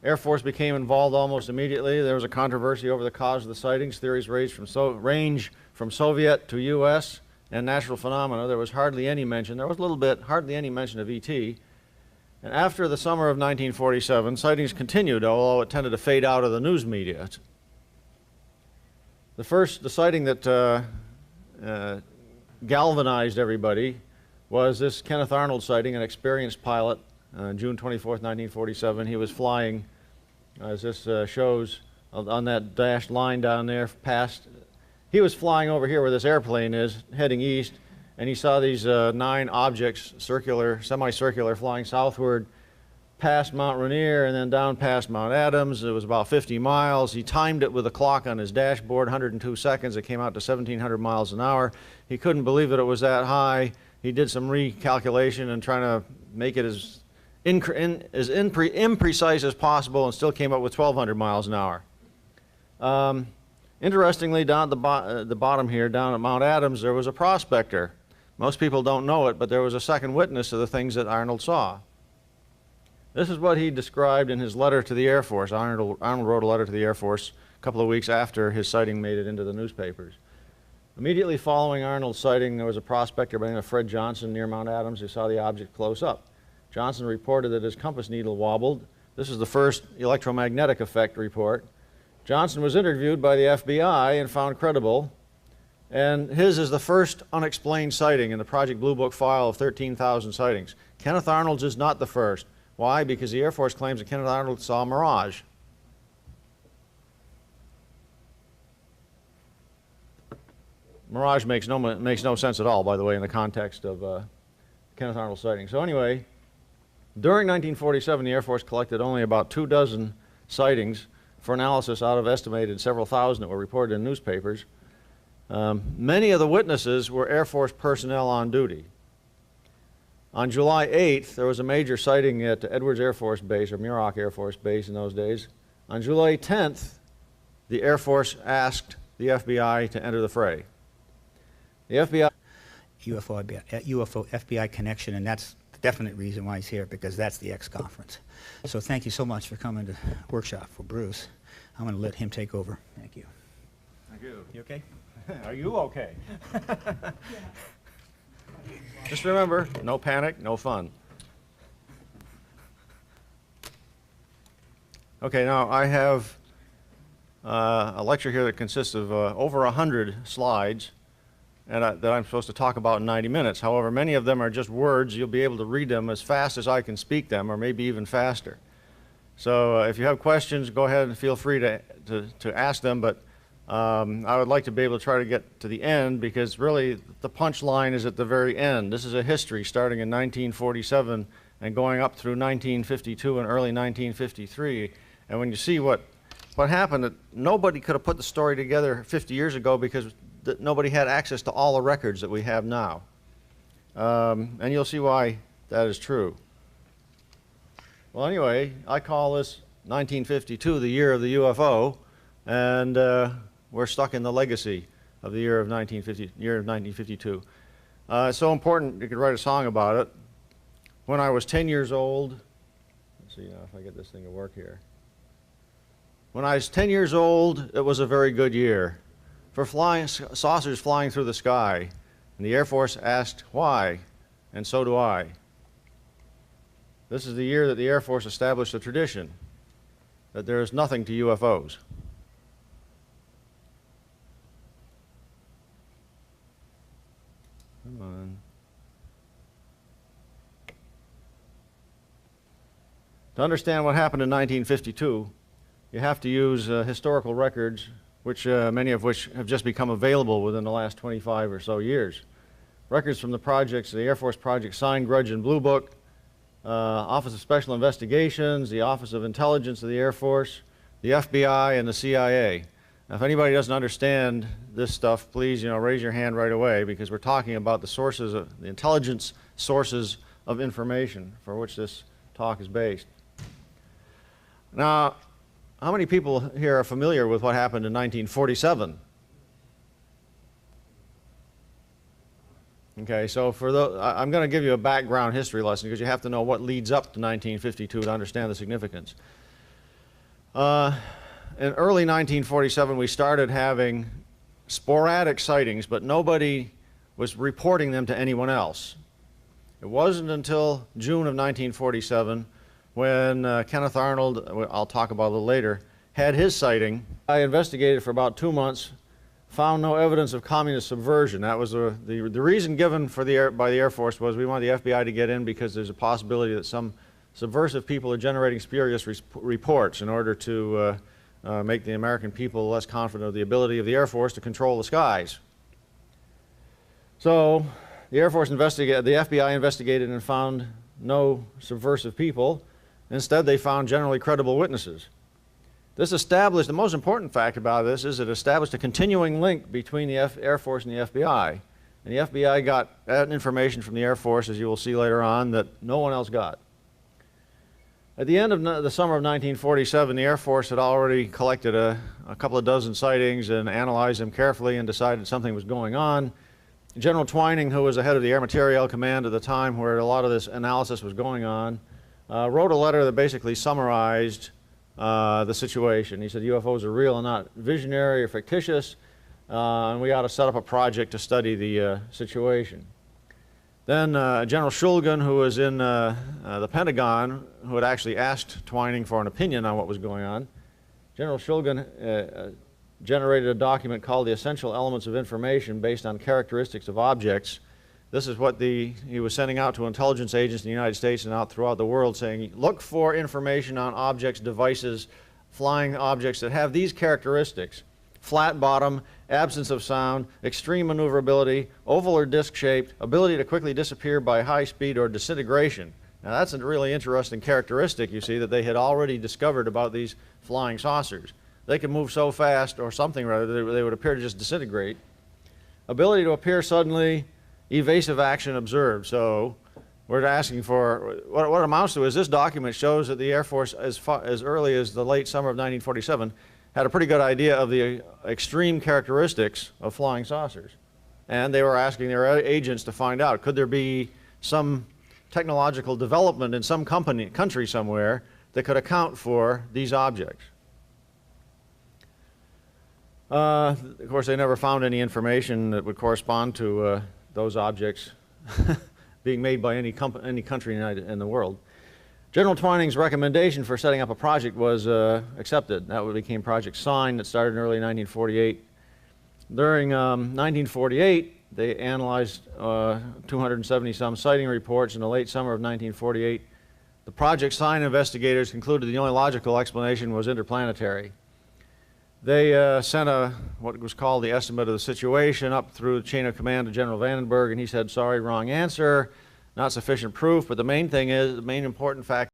Air Force became involved almost immediately. There was a controversy over the cause of the sightings. Theories range from Soviet to U.S. and natural phenomena. There was hardly any mention. There was a little bit, hardly any mention of ET. And after the summer of 1947, sightings continued, although it tended to fade out of the news media. The sighting that galvanized everybody was this Kenneth Arnold sighting, an experienced pilot, June 24th, 1947. He was flying, as this shows, on that dashed line down there past. He was flying over here where this airplane is, heading east, and he saw these 9 objects, semicircular, flying southward past Mount Rainier and then down past Mount Adams. It was about 50 miles. He timed it with a clock on his dashboard, 102 seconds. It came out to 1,700 miles an hour. He couldn't believe that it was that high. He did some recalculation and trying to make it as imprecise as possible and still came up with 1,200 miles an hour. Interestingly, down at the bottom here, down at Mount Adams, there was a prospector. Most people don't know it, but there was a second witness to the things that Arnold saw. This is what he described in his letter to the Air Force. Arnold wrote a letter to the Air Force a couple of weeks after his sighting made it into the newspapers. Immediately following Arnold's sighting, there was a prospector by the name of Fred Johnson near Mount Adams who saw the object close up. Johnson reported that his compass needle wobbled. This is the first electromagnetic effect report. Johnson was interviewed by the FBI and found credible. And his is the first unexplained sighting in the Project Blue Book file of 13,000 sightings. Kenneth Arnold's is not the first. Why? Because the Air Force claims that Kenneth Arnold saw a mirage. Mirage makes no sense at all, by the way, in the context of Kenneth Arnold's sighting. So anyway, during 1947, the Air Force collected only about 24 sightings for analysis out of estimated several thousand that were reported in newspapers. Many of the witnesses were Air Force personnel on duty. On July 8th, there was a major sighting at Edwards Air Force Base, or Muroc Air Force Base in those days. On July 10th, the Air Force asked the FBI to enter the fray. The FBI... UFO FBI connection, and that's the definite reason why he's here, because that's the X conference. So thank you so much for coming to the workshop for Bruce. I'm going to let him take over. Thank you. Thank you. You okay? Are you okay? Just remember, no panic, no fun. Okay, now I have a lecture here that consists of over 100 slides and that I'm supposed to talk about in 90 minutes. However, many of them are just words. You'll be able to read them as fast as I can speak them, or maybe even faster. So if you have questions, go ahead and feel free to ask them, but I would like to be able to try to get to the end, because really the punchline is at the very end. This is a history starting in 1947 and going up through 1952 and early 1953. And when you see what happened, that nobody could have put the story together 50 years ago because nobody had access to all the records that we have now. And you'll see why that is true. Well, anyway, I call this 1952 the year of the UFO, and we're stuck in the legacy of the year of 1952. It's so important you could write a song about it. When I was 10 years old, let's see now if I get this thing to work here. When I was 10 years old, it was a very good year for flying saucers flying through the sky. And the Air Force asked why, and so do I. This is the year that the Air Force established a tradition that there is nothing to UFOs. Come on. To understand what happened in 1952, you have to use historical records, which many of which have just become available within the last 25 or so years. Records from the projects, the Air Force project Sign, Grudge, and Blue Book, Office of Special Investigations, the Office of Intelligence of the Air Force, the FBI, and the CIA. Now, if anybody doesn't understand this stuff, please, raise your hand right away, because we're talking about the sources of the intelligence sources of information for which this talk is based. Now, how many people here are familiar with what happened in 1947? Okay, so for I'm going to give you a background history lesson because you have to know what leads up to 1952 to understand the significance. In early 1947, we started having sporadic sightings, but nobody was reporting them to anyone else. It wasn't until June of 1947 when Kenneth Arnold, I'll talk about a little later, had his sighting. I investigated for about 2 months, found no evidence of communist subversion. That was the reason given for by the Air Force was we want the FBI to get in because there's a possibility that some subversive people are generating spurious reports in order to make the American people less confident of the ability of the Air Force to control the skies. So the Air Force investigated, the FBI investigated and found no subversive people. Instead, they found generally credible witnesses. This established, the most important fact about this is it established a continuing link between the Air Force and the FBI. And the FBI got that information from the Air Force, as you will see later on, that no one else got. At the end of the summer of 1947, the Air Force had already collected a couple of dozen sightings and analyzed them carefully and decided something was going on. General Twining, who was the head of the Air Materiel Command at the time where a lot of this analysis was going on, wrote a letter that basically summarized the situation. He said UFOs are real and not visionary or fictitious, and we ought to set up a project to study the situation. Then General Shulgin, who was in the Pentagon, who had actually asked Twining for an opinion on what was going on, General Shulgin generated a document called The Essential Elements of Information based on characteristics of objects. This is what he was sending out to intelligence agents in the United States and out throughout the world, saying, look for information on objects, devices, flying objects that have these characteristics: flat bottom, absence of sound, extreme maneuverability, oval or disc-shaped, ability to quickly disappear by high speed or disintegration. Now that's a really interesting characteristic, you see, that they had already discovered about these flying saucers. They could move so fast, or something rather, they would appear to just disintegrate. Ability to appear suddenly, evasive action observed. So we're asking for, what it amounts to is this document shows that the Air Force, as early as the late summer of 1947, had a pretty good idea of the extreme characteristics of flying saucers. And they were asking their agents to find out, could there be some technological development in some country somewhere that could account for these objects? Of course, they never found any information that would correspond to those objects being made by any country in the world. General Twining's recommendation for setting up a project was accepted. That became Project Sign that started in early 1948. During 1948, they analyzed 270-some sighting reports. In the late summer of 1948, the Project Sign investigators concluded the only logical explanation was interplanetary. They sent what was called the estimate of the situation up through the chain of command to General Vandenberg, and he said, sorry, wrong answer, not sufficient proof, but the main thing is, the main important fact